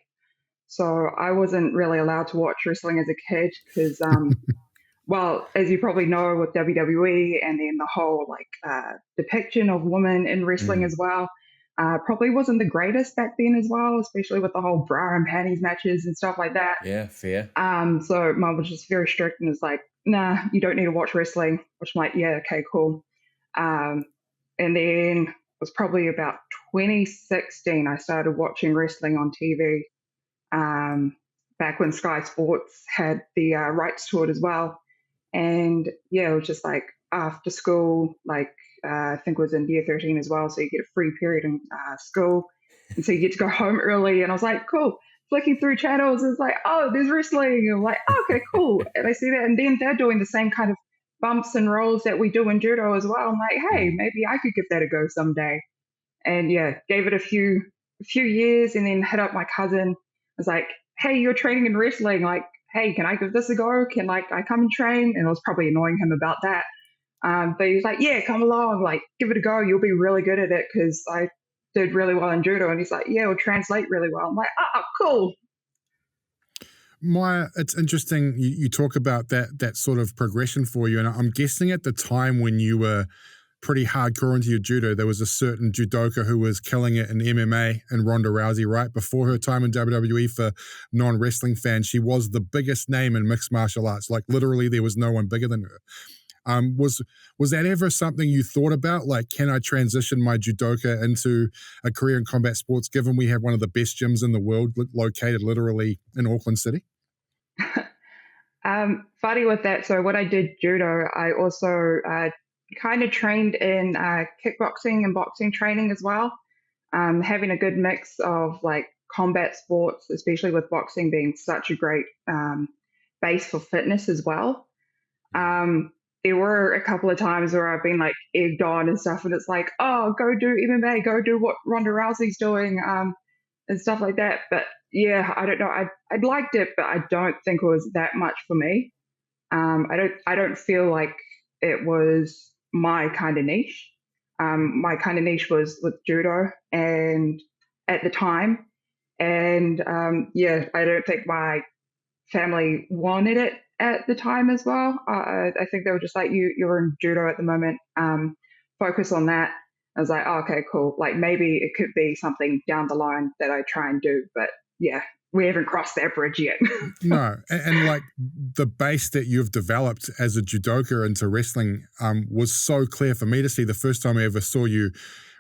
[SPEAKER 1] so I wasn't really allowed to watch wrestling as a kid because well, as you probably know, with WWE and then the whole like depiction of women in wrestling
[SPEAKER 2] Mm.
[SPEAKER 1] as well, probably wasn't the greatest back then as well, especially with the whole bra and panties matches and stuff like that.
[SPEAKER 2] Yeah, fair.
[SPEAKER 1] So mum was just very strict and was like, "Nah, you don't need to watch wrestling." Which I'm like, "Yeah, okay, cool." Um, and then it was probably about 2016 I started watching wrestling on TV. Back when Sky Sports had the rights to it as well. And yeah, it was just like after school, like I think it was in year 13 as well. So you get a free period in school. And so you get to go home early. And I was like, cool. Flicking through channels, it's like, oh, there's wrestling. And I'm like, oh, okay, cool. And I see that. And then they're doing the same kind of bumps and rolls that we do in judo as well. I'm like, hey,
[SPEAKER 2] Mm.
[SPEAKER 1] maybe I could give that a go someday. And yeah, gave it a few years and then hit up my cousin. I was like, hey, you're training in wrestling. Like, hey, can I give this a go? Can like I come and train? And I was probably annoying him about that. But he was like, yeah, come along, like give it a go. You'll be really good at it because I did really well in judo. And he's like, yeah, it'll translate really well. I'm like, oh, cool.
[SPEAKER 3] Maya, it's interesting you talk about that sort of progression for you, and I'm guessing at the time when you were pretty hardcore into your judo, there was a certain judoka who was killing it in MMA, and Ronda Rousey, right before her time in WWE. For non-wrestling fans, she was the biggest name in mixed martial arts. Like literally, there was no one bigger than her. Was that ever something you thought about? Like, can I transition my judoka into a career in combat sports, given we have one of the best gyms in the world located literally in Auckland City?
[SPEAKER 1] Funny with that. So when I did judo, I also kind of trained in kickboxing and boxing training as well. Having a good mix of like combat sports, especially with boxing being such a great base for fitness as well. There were a couple of times where I've been like egged on and stuff, and it's like, oh, go do MMA, go do what Ronda Rousey's doing, and stuff like that. But yeah, I don't know. I liked it, but I don't think it was that much for me. I don't feel like it was my kind of niche. My kind of niche was with judo, and at the time, and yeah, I don't think my family wanted it at the time as well. I think they were just like, you're in judo at the moment. Focus on that. I was like, oh, okay, cool. Like maybe it could be something down the line that I try and do. But yeah, we haven't crossed that bridge yet.
[SPEAKER 3] No, and like the base that you've developed as a judoka into wrestling was so clear for me to see. The first time I ever saw you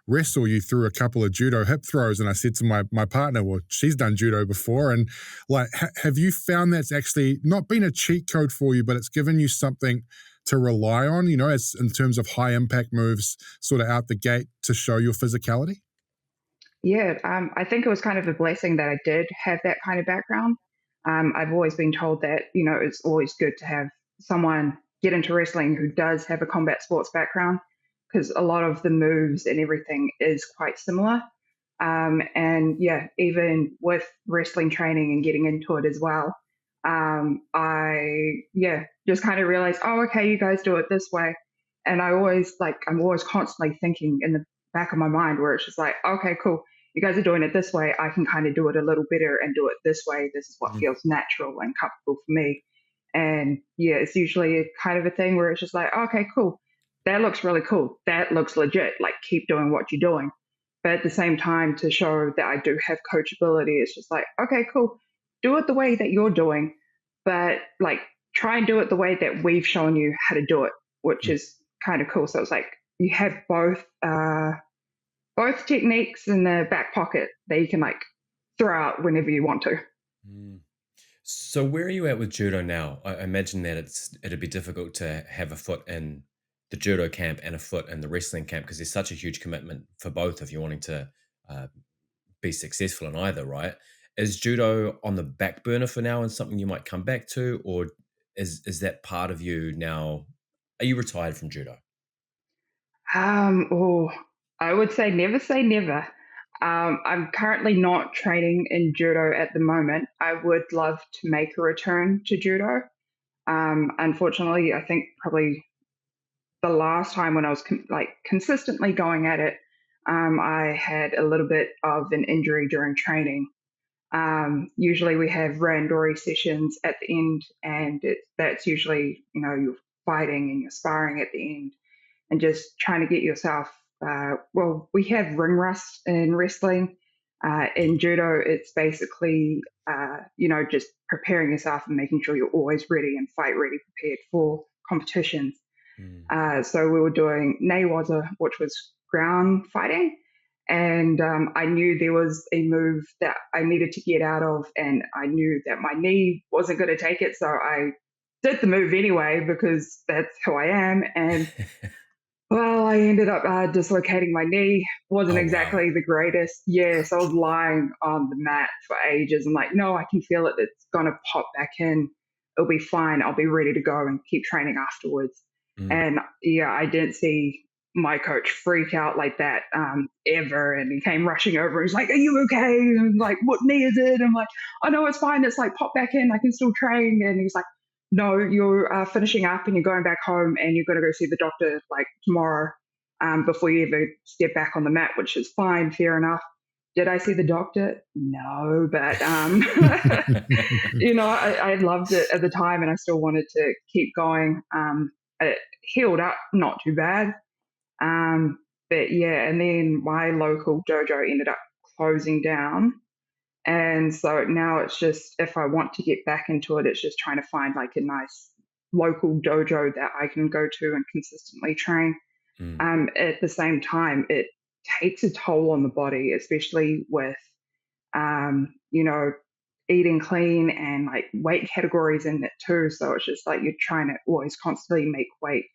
[SPEAKER 3] wrestle, you threw a couple of judo hip throws, and I said to my partner, well, she's done judo before, and like, have you found that's actually not been a cheat code for you, but it's given you something to rely on, you know, as in terms of high impact moves sort of out the gate to show your physicality?
[SPEAKER 1] Yeah, I think it was kind of a blessing that I did have that kind of background. I've always been told that, it's always good to have someone get into wrestling who does have a combat sports background because a lot of the moves and everything is quite similar. And yeah, even with wrestling training and getting into it as well, I just kind of realized, oh, okay, you guys do it this way. And I'm always constantly thinking in the back of my mind where it's just like, okay, cool, you guys are doing it this way. I can kind of do it a little better and do it this way. This is what feels natural and comfortable for me. And yeah, it's usually a kind of a thing where it's just like, okay, cool. That looks really cool. That looks legit. Like, keep doing what you're doing. But at the same time, to show that I do have coachability, it's just like, okay, cool. Do it the way that you're doing, but like, try and do it the way that we've shown you how to do it, which is kind of cool. So it's like you have both techniques in the back pocket that you can like throw out whenever you want to.
[SPEAKER 2] Mm. So where are you at with judo now? I imagine that it'd be difficult to have a foot in the judo camp and a foot in the wrestling camp because there's such a huge commitment for both if you're wanting to uh, be successful in either, right? Is judo on the back burner for now and something you might come back to, or is that part of you now? Are you retired from judo?
[SPEAKER 1] Oh, I would say never. I'm currently not training in judo at the moment. I would love to make a return to judo. Unfortunately, I think probably the last time when I was consistently going at it, I had a little bit of an injury during training. Usually we have randori sessions at the end, and that's usually, you're fighting and you're sparring at the end and just trying to get yourself. Well, we have ring rust in wrestling. In judo, it's basically, just preparing yourself and making sure you're always ready and fight ready, prepared for competitions. So we were doing newaza, which was ground fighting. And I knew there was a move that I needed to get out of, and I knew that my knee wasn't going to take it. So I did the move anyway because that's who I am. And well, I ended up dislocating my knee. Wasn't
[SPEAKER 2] Oh wow.
[SPEAKER 1] exactly the greatest. Yes, I was lying on the mat for ages. I'm like, no, I can feel it. It's going to pop back in. It'll be fine. I'll be ready to go and keep training afterwards.
[SPEAKER 2] Mm.
[SPEAKER 1] And yeah, I didn't see my coach freak out like that ever. And he came rushing over. He's like, are you okay? And I'm like, what knee is it? I'm like, oh, no, it's fine. It's like, pop back in. I can still train. And he's like, no, you're finishing up and you're going back home and you're going to go see the doctor like tomorrow before you ever step back on the mat, which is fine, fair enough. Did I see the doctor? No, but I loved it at the time and I still wanted to keep going. It healed up, not too bad. But yeah, and then my local dojo ended up closing down. And so now it's just, if I want to get back into it, it's just trying to find like a nice local dojo that I can go to and consistently train.
[SPEAKER 2] Mm.
[SPEAKER 1] At the same time, it takes a toll on the body, especially with, you know, eating clean and like weight categories in it too. So it's just like you're trying to always constantly make weight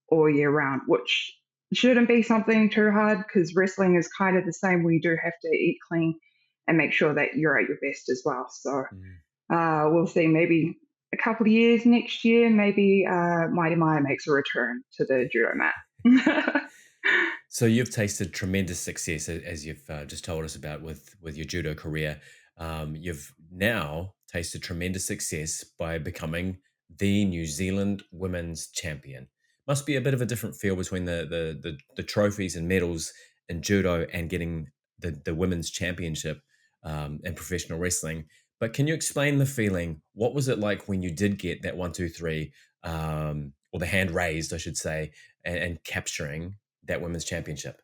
[SPEAKER 1] all year round, which shouldn't be something too hard because wrestling is kind of the same. We do have to eat clean and make sure that you're at your best as well. So
[SPEAKER 2] Mm.
[SPEAKER 1] we'll see. Maybe a couple of years next year, maybe Mighty Maia makes a return to the judo mat.
[SPEAKER 2] So you've tasted tremendous success, as you've just told us about with your judo career. You've now tasted tremendous success by becoming the New Zealand Women's Champion. Must be a bit of a different feel between the trophies and medals in judo and getting the women's championship in professional wrestling. But can you explain the feeling? What was it like when you did get that 1, 2, 3, or the hand raised, I should say, and capturing that women's championship?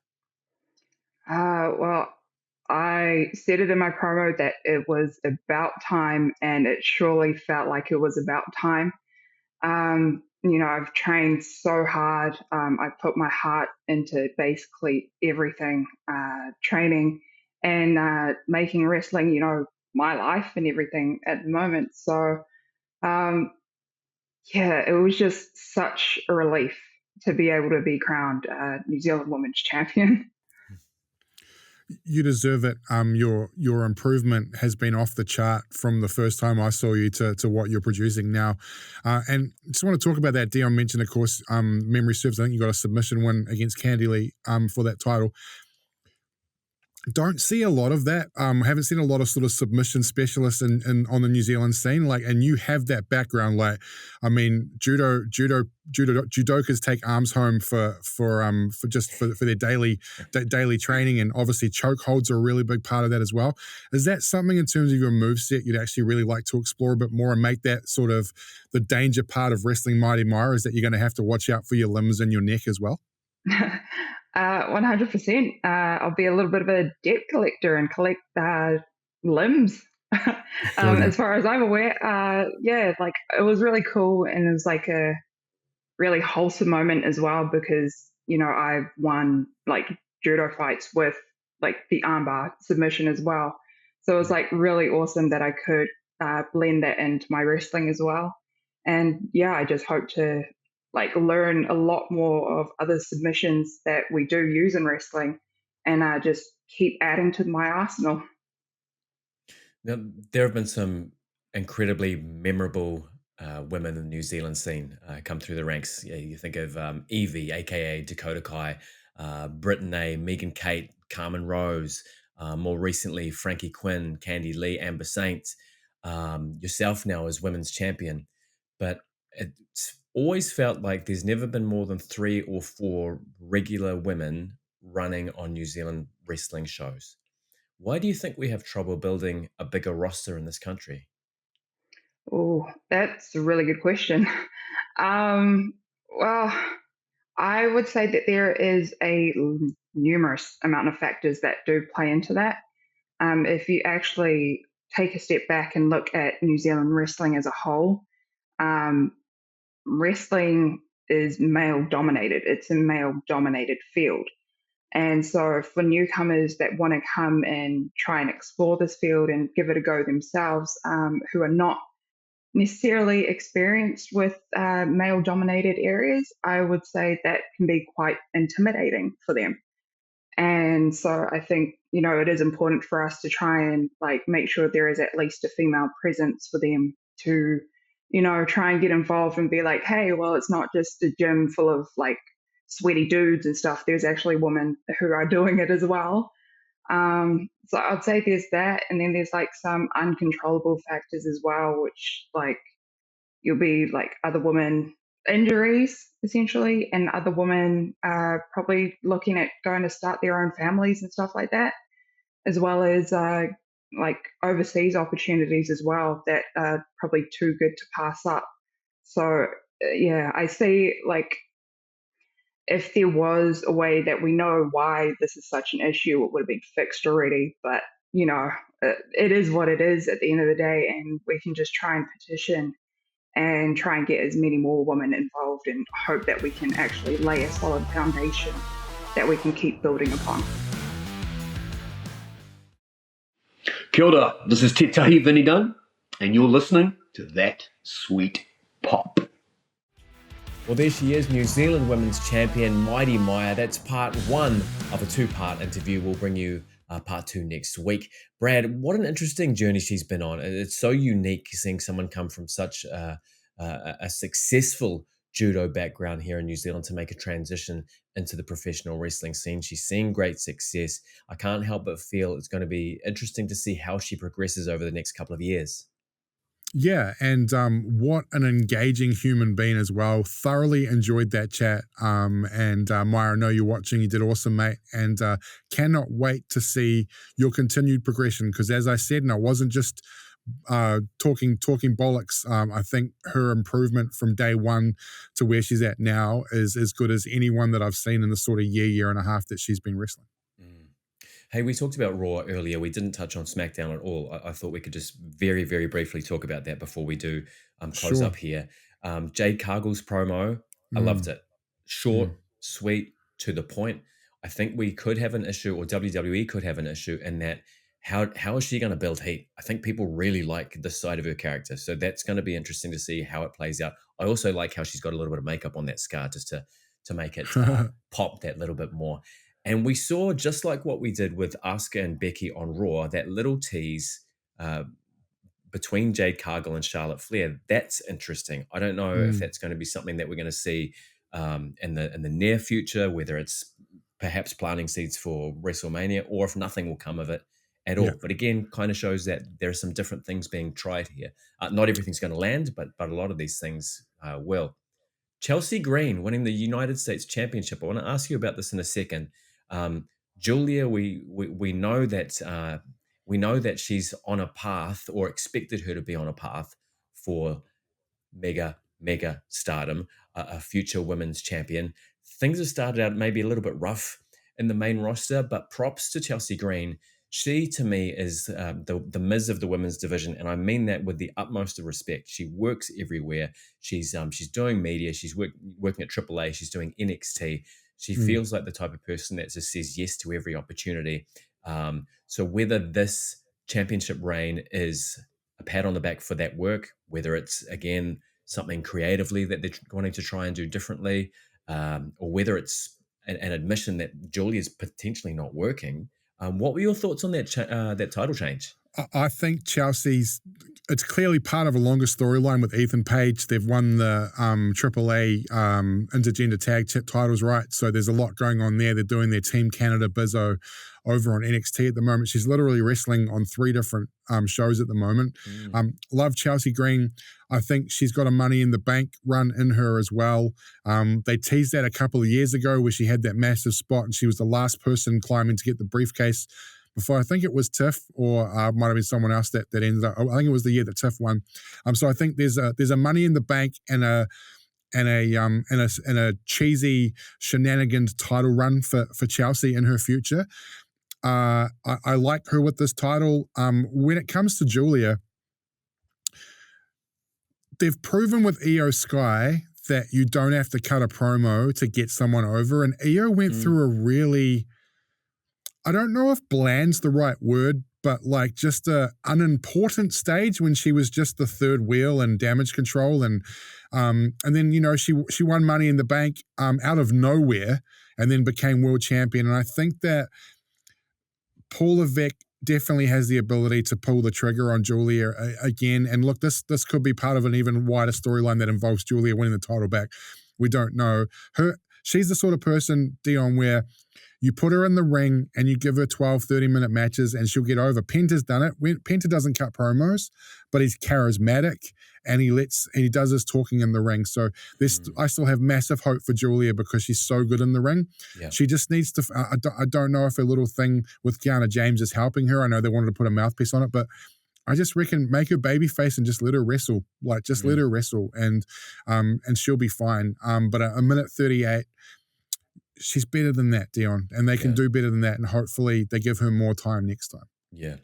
[SPEAKER 1] Well, I I said it in my promo that it was about time, and it surely felt like it was about time. I've trained so hard. I've put my heart into basically everything, training and making wrestling, my life and everything at the moment. So, um, yeah, it was just such a relief to be able to be crowned New Zealand Women's Champion.
[SPEAKER 3] You deserve it. Your improvement has been off the chart from the first time I saw you to what you're producing now. And just want to talk about that. Dion mentioned, of course, memory serves, I think you got a submission win against Candy Lee for that title. Don't see a lot of that. Haven't seen a lot of sort of submission specialists in on the New Zealand scene. And you have that background. Judokas take arms home for their daily training, and obviously choke holds are a really big part of that as well. Is that something in terms of your moveset you'd actually really like to explore a bit more and make that sort of the danger part of wrestling Mighty Maia? Is that you're going to have to watch out for your limbs and your neck as well?
[SPEAKER 1] 100%. I'll be a little bit of a debt collector and collect limbs. As far as I'm aware, it was really cool, and it was like a really wholesome moment as well because I've won like judo fights with like the armbar submission as well. So it was like really awesome that I could blend that into my wrestling as well. And yeah, I just hope to like learn a lot more of other submissions that we do use in wrestling, and just keep adding to my arsenal.
[SPEAKER 2] Now, there have been some incredibly memorable women in the New Zealand scene come through the ranks. Yeah, you think of Evie, aka Dakota Kai, Brittany, Megan Kate, Carmen Rose, more recently Frankie Quinn, Candy Lee, Amber Saint, yourself now as women's champion. But it's always felt like there's never been more than 3 or 4 regular women running on New Zealand wrestling shows. Why do you think we have trouble building a bigger roster in this country?
[SPEAKER 1] Oh, that's a really good question. Well, I would say that there is a numerous amount of factors that do play into that. If you actually take a step back and look at New Zealand wrestling as a whole, um, wrestling is male dominated. It's a male dominated field. And so for newcomers that want to come and try and explore this field and give it a go themselves, who are not necessarily experienced with male dominated areas, I would say that can be quite intimidating for them. And so I think, it is important for us to try and like make sure there is at least a female presence for them to, try and get involved and be like, hey, well, it's not just a gym full of like sweaty dudes and stuff. There's actually women who are doing it as well. So I'd say there's that. And then there's like some uncontrollable factors as well, which like you'll be like other women injuries essentially, and other women probably looking at going to start their own families and stuff like that, as well as like overseas opportunities as well that are probably too good to pass up. So yeah, I see like if there was a way that we know why this is such an issue, it would have been fixed already. But it is what it is at the end of the day, and we can just try and petition and try and get as many more women involved and hope that we can actually lay a solid foundation that we can keep building upon.
[SPEAKER 5] Kia ora, this is Te Tahi Vinny Dunn, and you're listening to That Sweet Pop.
[SPEAKER 2] Well, there she is, New Zealand Women's Champion, Mighty Maia. That's part 1 of a 2-part interview. We'll bring you part 2 next week. Brad, what an interesting journey she's been on. It's so unique seeing someone come from such a successful judo background here in New Zealand to make a transition into the professional wrestling scene. She's seeing great success. I can't help but feel it's going to be interesting to see how she progresses over the next couple of years.
[SPEAKER 3] Yeah, and what an engaging human being as well. Thoroughly enjoyed that chat. And Maia, I know you're watching. You did awesome, mate. And cannot wait to see your continued progression. Because as I said, and I wasn't just talking bollocks, I think her improvement from day one to where she's at now is as good as anyone that I've seen in the sort of year and a half that she's been wrestling.
[SPEAKER 2] Hey, we talked about Raw earlier. We didn't touch on SmackDown at all. I thought we could just very, very briefly talk about that before we do close
[SPEAKER 3] Sure.
[SPEAKER 2] up here. Jade Cargill's promo, I loved it. Short, sweet, to the point. I think we could have an issue, or WWE could have an issue, in that how is she going to build heat? I think people really like this side of her character. So that's going to be interesting to see how it plays out. I also like how she's got a little bit of makeup on that scar just to make it pop that little bit more. And we saw, just like what we did with Asuka and Becky on Raw, that little tease between Jade Cargill and Charlotte Flair. That's interesting. I don't know if that's going to be something that we're going to see in the near future, whether it's perhaps planting seeds for WrestleMania, or if nothing will come of it at all. But again, kind of shows that there are some different things being tried here. Not everything's going to land, but a lot of these things will. Chelsea Green winning the United States Championship. I want to ask you about this in a second. Julia, we know that she's on a path, or expected her to be on a path for mega stardom, a future women's champion. Things have started out maybe a little bit rough in the main roster, but props to Chelsea Green. She, to me, is the Miz of the women's division, and I mean that with the utmost of respect. She works everywhere. She's doing media. She's working at AAA. She's doing NXT. She feels like the type of person that just says yes to every opportunity. So whether this championship reign is a pat on the back for that work, whether it's, again, something creatively that they're wanting to try and do differently, or whether it's an admission that Julia's potentially not working. What were your thoughts on that title change?
[SPEAKER 3] I think it's clearly part of a longer storyline with Ethan Page. They've won the AAA intergender tag titles, right? So there's a lot going on there. They're doing their Team Canada bizzo over on NXT at the moment. She's literally wrestling on 3 different shows at the moment. Love Chelsea Green. I think she's got a Money in the Bank run in her as well. They teased that a couple of years ago where she had that massive spot and she was the last person climbing to get the briefcase before, I think it was Tiff, or might have been someone else that ended up. I think it was the year that Tiff won. So I think there's a Money in the Bank and a cheesy shenanigans title run for Chelsea in her future. I like her with this title. When it comes to Julia, they've proven with Io Sky that you don't have to cut a promo to get someone over, and Io went through a really, I don't know if bland's the right word, but like just a unimportant stage when she was just the third wheel and Damage Control, and then she won Money in the Bank out of nowhere, and then became world champion. And I think that Paul Levesque definitely has the ability to pull the trigger on Julia again. And look, this could be part of an even wider storyline that involves Julia winning the title back. We don't know. She's the sort of person, Dion, where you put her in the ring and you give her 12, 30-minute matches and she'll get over. Penta's done it. Penta doesn't cut promos, but he's charismatic and he does his talking in the ring. So I still have massive hope for Julia because she's so good in the ring. Yeah. She just needs to, I don't know if a little thing with Kiana James is helping her. I know they wanted to put a mouthpiece on it, but I just reckon make her babyface and just let her wrestle. Like just let her wrestle and she'll be fine. But a minute 38, she's better than that, Dion, and they can do better than that, and hopefully they give her more time next time.
[SPEAKER 2] Yeah.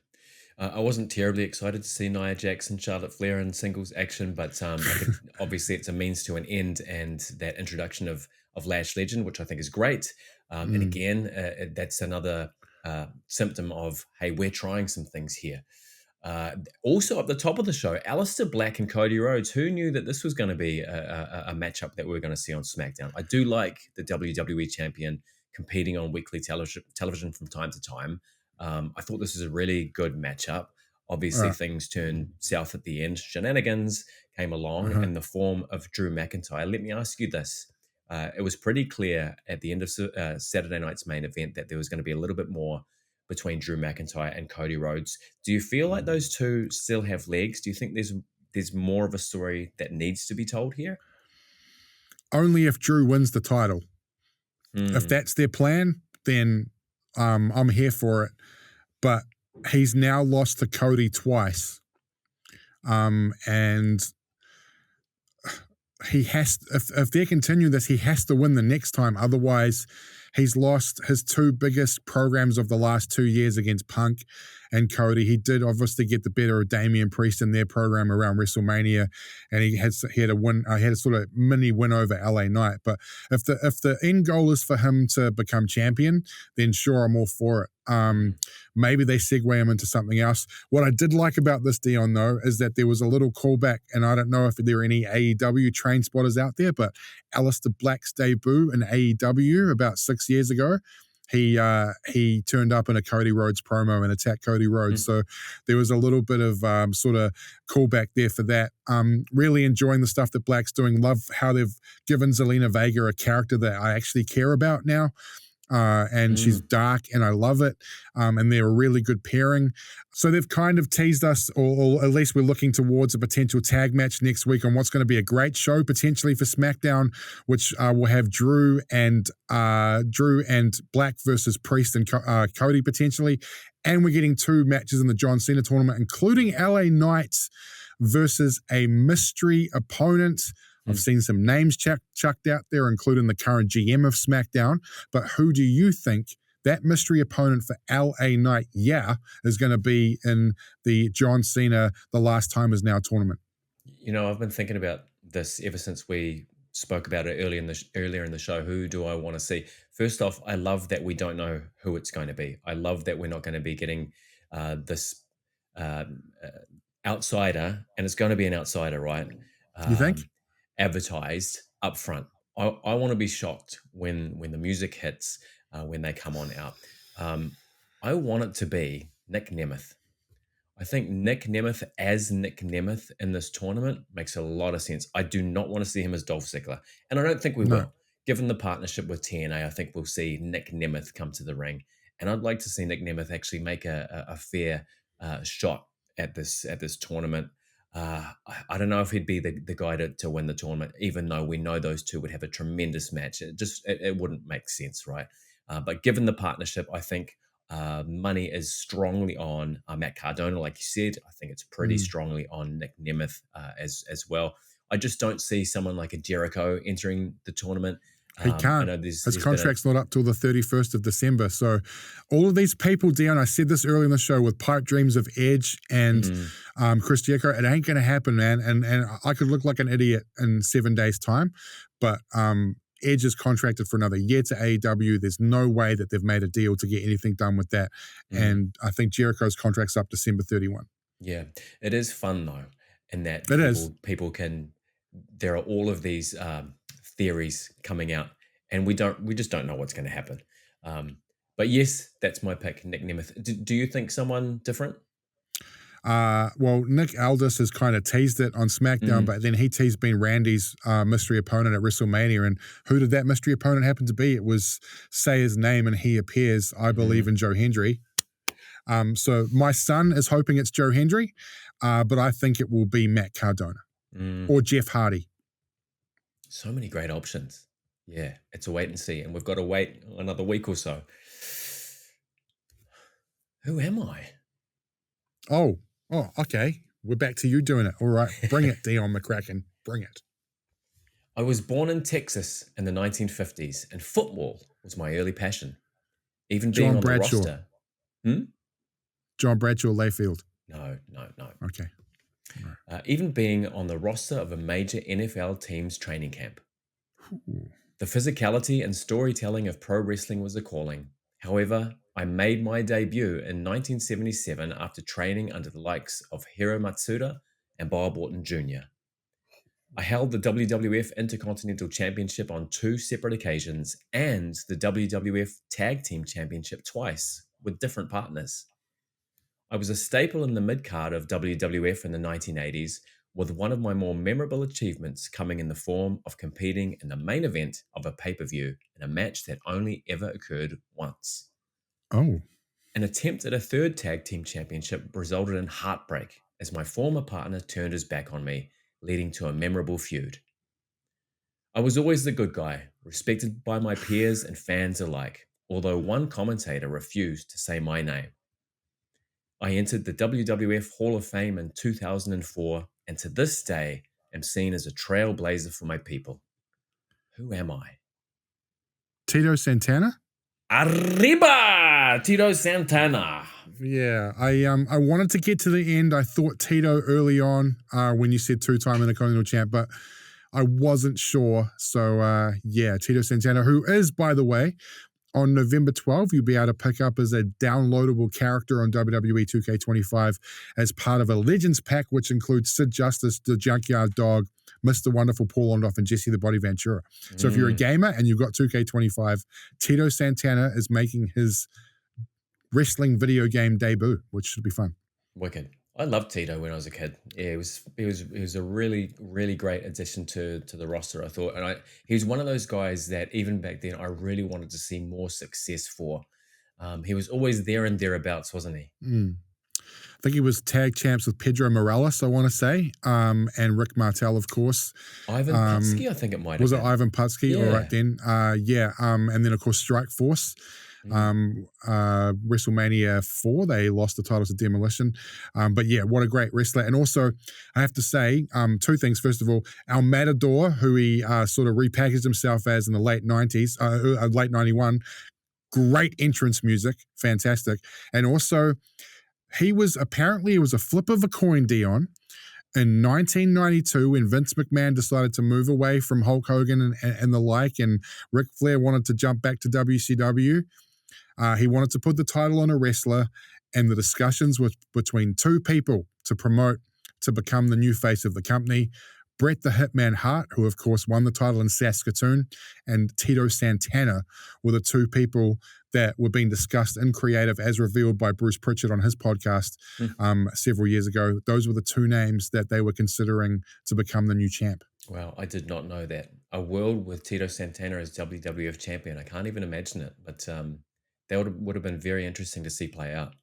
[SPEAKER 2] I wasn't terribly excited to see Nia Jax and Charlotte Flair in singles action, but obviously it's a means to an end, and that introduction of Lash Legend, which I think is great. And again, that's another symptom of, hey, we're trying some things here. Also at the top of the show, Aleister Black and Cody Rhodes. Who knew that this was going to be a matchup that we were going to see on SmackDown? I do like the WWE champion competing on weekly television from time to time. I thought this was a really good matchup. Obviously, things turned south at the end. Shenanigans came along in the form of Drew McIntyre. Let me ask you this. It was pretty clear at the end of Saturday night's main event that there was going to be a little bit more between Drew McIntyre and Cody Rhodes. Do you feel like those two still have legs? Do you think there's more of a story that needs to be told here?
[SPEAKER 3] Only if Drew wins the title. If that's their plan, then I'm here for it. But he's now lost to Cody twice. And he has, if they continue this, he has to win the next time. Otherwise, He's lost his two biggest programs of the last 2 years against Punk and Cody. He did obviously get the better of Damian Priest in their program around WrestleMania, and he had a win. Had a sort of mini win over LA Knight. But if the end goal is for him to become champion, then sure, I'm all for it. Maybe they segue him into something else. What I did like about this, Dion, though, is that there was a little callback, and I don't know if there are any AEW train spotters out there, but Aleister Black's debut in AEW about 6 years ago, he turned up in a Cody Rhodes promo and attacked Cody Rhodes. So there was a little bit of sort of callback there for that. Really enjoying the stuff that Black's doing. Love how they've given Zelina Vega a character that I actually care about now. And she's dark, and I love it. And they're a really good pairing. So they've kind of teased us, or at least we're looking towards a potential tag match next week on what's going to be a great show potentially for SmackDown, which will have Drew and Black versus Priest and Cody potentially. And we're getting 2 matches in the John Cena tournament, including LA Knights versus a mystery opponent. I've seen some names chucked out there, including the current GM of SmackDown. But who do you think that mystery opponent for LA Knight, is going to be in the John Cena The Last Time Is Now tournament?
[SPEAKER 2] You know, I've been thinking about this ever since we spoke about it earlier in the show. Who do I want to see? First off, I love that we don't know who it's going to be. I love that we're not going to be getting this outsider, and it's going to be an outsider, right?
[SPEAKER 3] You think?
[SPEAKER 2] Advertised up front. I want to be shocked when the music hits, when they come on out. I want it to be Nick Nemeth. I think Nick Nemeth as Nick Nemeth in this tournament makes a lot of sense. I do not want to see him as Dolph Ziggler, and I don't think we will. Given the partnership with TNA, I think we'll see Nick Nemeth come to the ring, and I'd like to see Nick Nemeth actually make a fair shot at this tournament. I don't know if he'd be the guy to win the tournament, even though we know those two would have a tremendous match. It wouldn't make sense, right? But given the partnership, I think money is strongly on Matt Cardona, like you said. I think it's pretty strongly on Nick Nemeth as well. I just don't see someone like a Jericho entering the tournament.
[SPEAKER 3] He can't. His contract's not up till the 31st of December. So all of these people, Dion, I said this earlier in the show, with pipe dreams of Edge and Chris Jericho, it ain't going to happen, man. And I could look like an idiot in 7 days' time, but Edge is contracted for another year to AEW. There's no way that they've made a deal to get anything done with that. And I think Jericho's contract's up December 31. Yeah.
[SPEAKER 2] It is fun, though, in that people can, there are all of these theories coming out, and we just don't know what's going to happen. But yes, that's my pick, Nick Nemeth. Do you think someone different?
[SPEAKER 3] Well, Nick Aldis has kind of teased it on SmackDown, but then he teased being Randy's mystery opponent at WrestleMania. And who did that mystery opponent happen to be? It was, say his name and he appears, I believe, in Joe Hendry. So my son is hoping it's Joe Hendry, but I think it will be Matt Cardona or Jeff Hardy.
[SPEAKER 2] So many great options. Yeah, it's a wait and see, and we've got to wait another week or so. Who am I?
[SPEAKER 3] Oh, okay. We're back to you doing it. All right, bring it, Dion McCracken. Bring it.
[SPEAKER 2] I was born in Texas in the 1950s, and football was my early passion. Even being on the roster.
[SPEAKER 3] John Bradshaw Layfield.
[SPEAKER 2] No.
[SPEAKER 3] Okay.
[SPEAKER 2] Right. Even being on the roster of a major NFL team's training camp.
[SPEAKER 3] Ooh.
[SPEAKER 2] The physicality and storytelling of pro wrestling was a calling. However, I made my debut in 1977 after training under the likes of Hiro Matsuda and Bob Orton Jr. I held the WWF Intercontinental Championship on 2 separate occasions and the WWF Tag Team Championship twice with different partners. I was a staple in the mid-card of WWF in the 1980s, with one of my more memorable achievements coming in the form of competing in the main event of a pay-per-view in a match that only ever occurred once.
[SPEAKER 3] Oh.
[SPEAKER 2] An attempt at a 3rd Tag Team Championship resulted in heartbreak as my former partner turned his back on me, leading to a memorable feud. I was always the good guy, respected by my peers and fans alike, although one commentator refused to say my name. I entered the WWF Hall of Fame in 2004, and to this day am seen as a trailblazer for my people. Who am I?
[SPEAKER 3] Tito Santana?
[SPEAKER 2] Arriba! Tito Santana.
[SPEAKER 3] Yeah, I wanted to get to the end. I thought Tito early on when you said two-time Intercontinental Champ, but I wasn't sure. So, yeah, Tito Santana, who is, by the way, on November 12th, you'll be able to pick up as a downloadable character on WWE 2K25 as part of a Legends pack, which includes Sid Justice, the Junkyard Dog, Mr. Wonderful Paul Ondoff, and Jesse the Body Ventura. So if you're a gamer and you've got 2K25, Tito Santana is making his wrestling video game debut, which should be fun.
[SPEAKER 2] Wicked. I loved Tito when I was a kid. Yeah, he was a really, really great addition to the roster, I thought. And he was one of those guys that even back then I really wanted to see more success for. He was always there and thereabouts, wasn't he?
[SPEAKER 3] I think he was tag champs with Pedro Morales, I want to say, and Rick Martel, of course.
[SPEAKER 2] Ivan Putski, I think it might have been.
[SPEAKER 3] Was it Ivan Putski?
[SPEAKER 2] Yeah.
[SPEAKER 3] All right then. And then, of course, Strike Force. WrestleMania 4, they lost the title to Demolition. But yeah, what a great wrestler. And also, I have to say two things. First of all, El Matador, who he sort of repackaged himself as in the late 90s, late 91, great entrance music, fantastic. And also, it was a flip of a coin, Dion. In 1992, when Vince McMahon decided to move away from Hulk Hogan and the like, and Ric Flair wanted to jump back to WCW, he wanted to put the title on a wrestler, and the discussions were between two people to promote to become the new face of the company. Bret the Hitman Hart, who of course won the title in Saskatoon, and Tito Santana were the two people that were being discussed in creative as revealed by Bruce Pritchard on his podcast several years ago. Those were the two names that they were considering to become the new champ.
[SPEAKER 2] Wow, I did not know that. A world with Tito Santana as WWF champion. I can't even imagine it, but that would have been very interesting to see play out.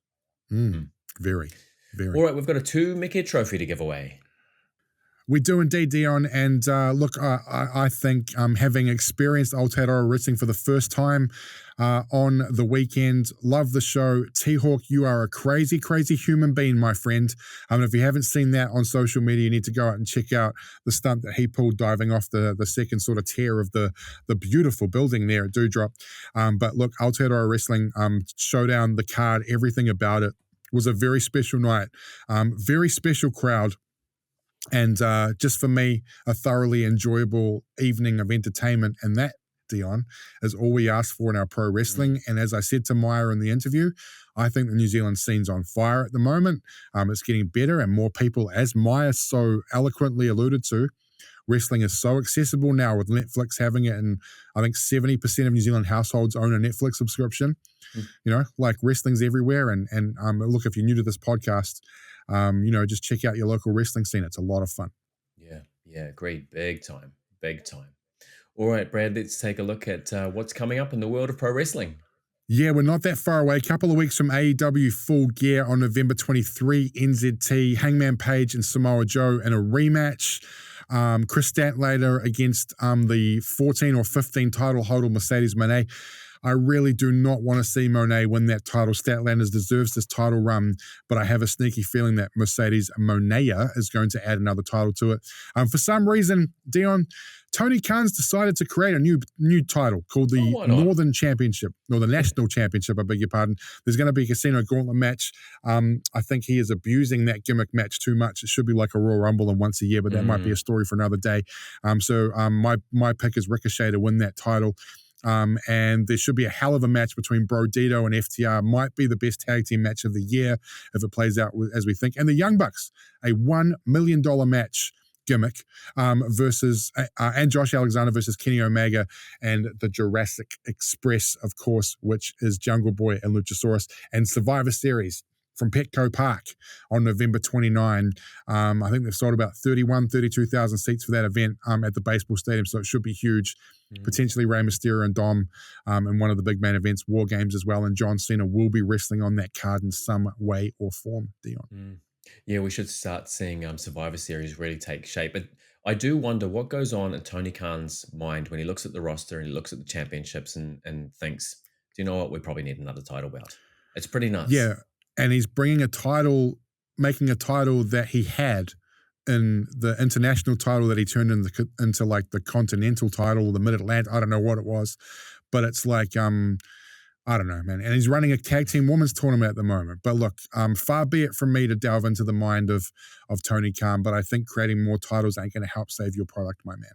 [SPEAKER 3] Very, very.
[SPEAKER 2] All right, we've got a Tu Meke Trophy to give away.
[SPEAKER 3] We do indeed, Dion. And look, I think having experienced Aotearoa Wrestling for the first time on the weekend, love the show. T-Hawk, you are a crazy, crazy human being, my friend. If you haven't seen that on social media, you need to go out and check out the stunt that he pulled diving off the second sort of tier of the beautiful building there at Dewdrop. But look, Aotearoa Wrestling showdown, the card, everything about it was a very special night, very special crowd. And just for me, a thoroughly enjoyable evening of entertainment. And that, Dion, is all we ask for in our pro wrestling. And as I said to Maia in the interview, I think the New Zealand scene's on fire at the moment. It's getting better and more people, as Maia so eloquently alluded to, wrestling is so accessible now with Netflix having it. And I think 70% of New Zealand households own a Netflix subscription. You know, like wrestling's everywhere. And look, if you're new to this podcast, just check out your local wrestling scene. It's a lot of fun.
[SPEAKER 2] Yeah, agreed. Big time. All right, Brad, let's take a look at what's coming up in the world of pro wrestling.
[SPEAKER 3] Yeah, we're not that far away. A couple of weeks from AEW Full Gear on November 23, NZT, Hangman Page and Samoa Joe in a rematch. Chris Statlander against the 14 or 15 title holder Mercedes Moné. I really do not want to see Monet win that title. Statlander deserves this title run, but I have a sneaky feeling that Mercedes Moné is going to add another title to it. For some reason, Dion, Tony Khan's decided to create a new title called the Northern Championship, or the National Championship, I beg your pardon. There's going to be a Casino Gauntlet match. I think he is abusing that gimmick match too much. It should be like a Royal Rumble and once a year, but that might be a story for another day. So my pick is Ricochet to win that title. And there should be a hell of a match between Bro Dito and FTR. Might be the best tag team match of the year if it plays out as we think. And the Young Bucks, a $1 million match gimmick versus and Josh Alexander versus Kenny Omega and the Jurassic Express, of course, which is Jungle Boy and Luchasaurus, and Survivor Series from Petco Park on November 29. I think they've sold about 32,000 seats for that event at the baseball stadium, so it should be huge. Potentially Rey Mysterio and Dom in one of the big main events, War Games as well, and John Cena will be wrestling on that card in some way or form, Dion.
[SPEAKER 2] Yeah, we should start seeing Survivor Series really take shape. But I do wonder what goes on in Tony Khan's mind when he looks at the roster and he looks at the championships and thinks, do you know what, we probably need another title bout. It's pretty nuts.
[SPEAKER 3] Yeah, and he's bringing a title, making a title that he had in the international title that he turned into like the continental title or the Mid-Atlantic. I don't know what it was. but it's like, I don't know, man. And he's running a tag team women's tournament at the moment. But look, far be it from me to delve into the mind of Tony Khan, but I think creating more titles ain't going to help save your product, my man.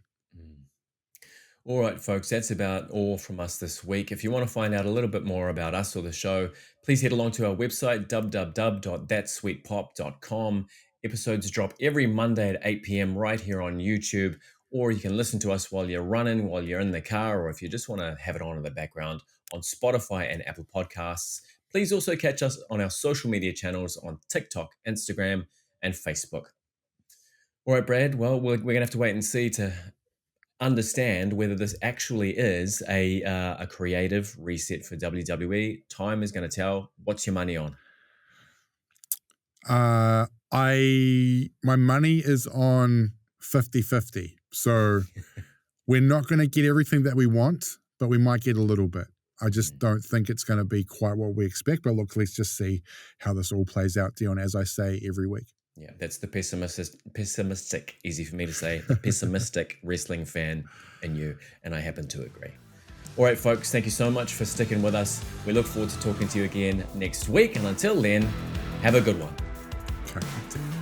[SPEAKER 2] All right, folks, that's about all from us this week. If you want to find out a little bit more about us or the show, please head along to our website, www.thatsweetpop.com. Episodes drop every Monday at 8 p.m. right here on YouTube, or you can listen to us while you're running, while you're in the car, or if you just want to have it on in the background on Spotify and Apple Podcasts. Please also catch us on our social media channels on TikTok, Instagram, and Facebook. All right, Brad, well, we're going to have to wait and see to understand whether this actually is a creative reset for WWE. Time is going to tell. What's your money on?
[SPEAKER 3] My money is on 50-50. So we're not going to get everything that we want, but we might get a little bit. I just don't think it's going to be quite what we expect. But look, let's just see how this all plays out, Dion, as I say every week.
[SPEAKER 2] Yeah, that's the pessimistic, easy for me to say, the pessimistic wrestling fan in you, and I happen to agree. All right, folks, thank you so much for sticking with us. We look forward to talking to you again next week, and until then, have a good one.
[SPEAKER 3] Okay.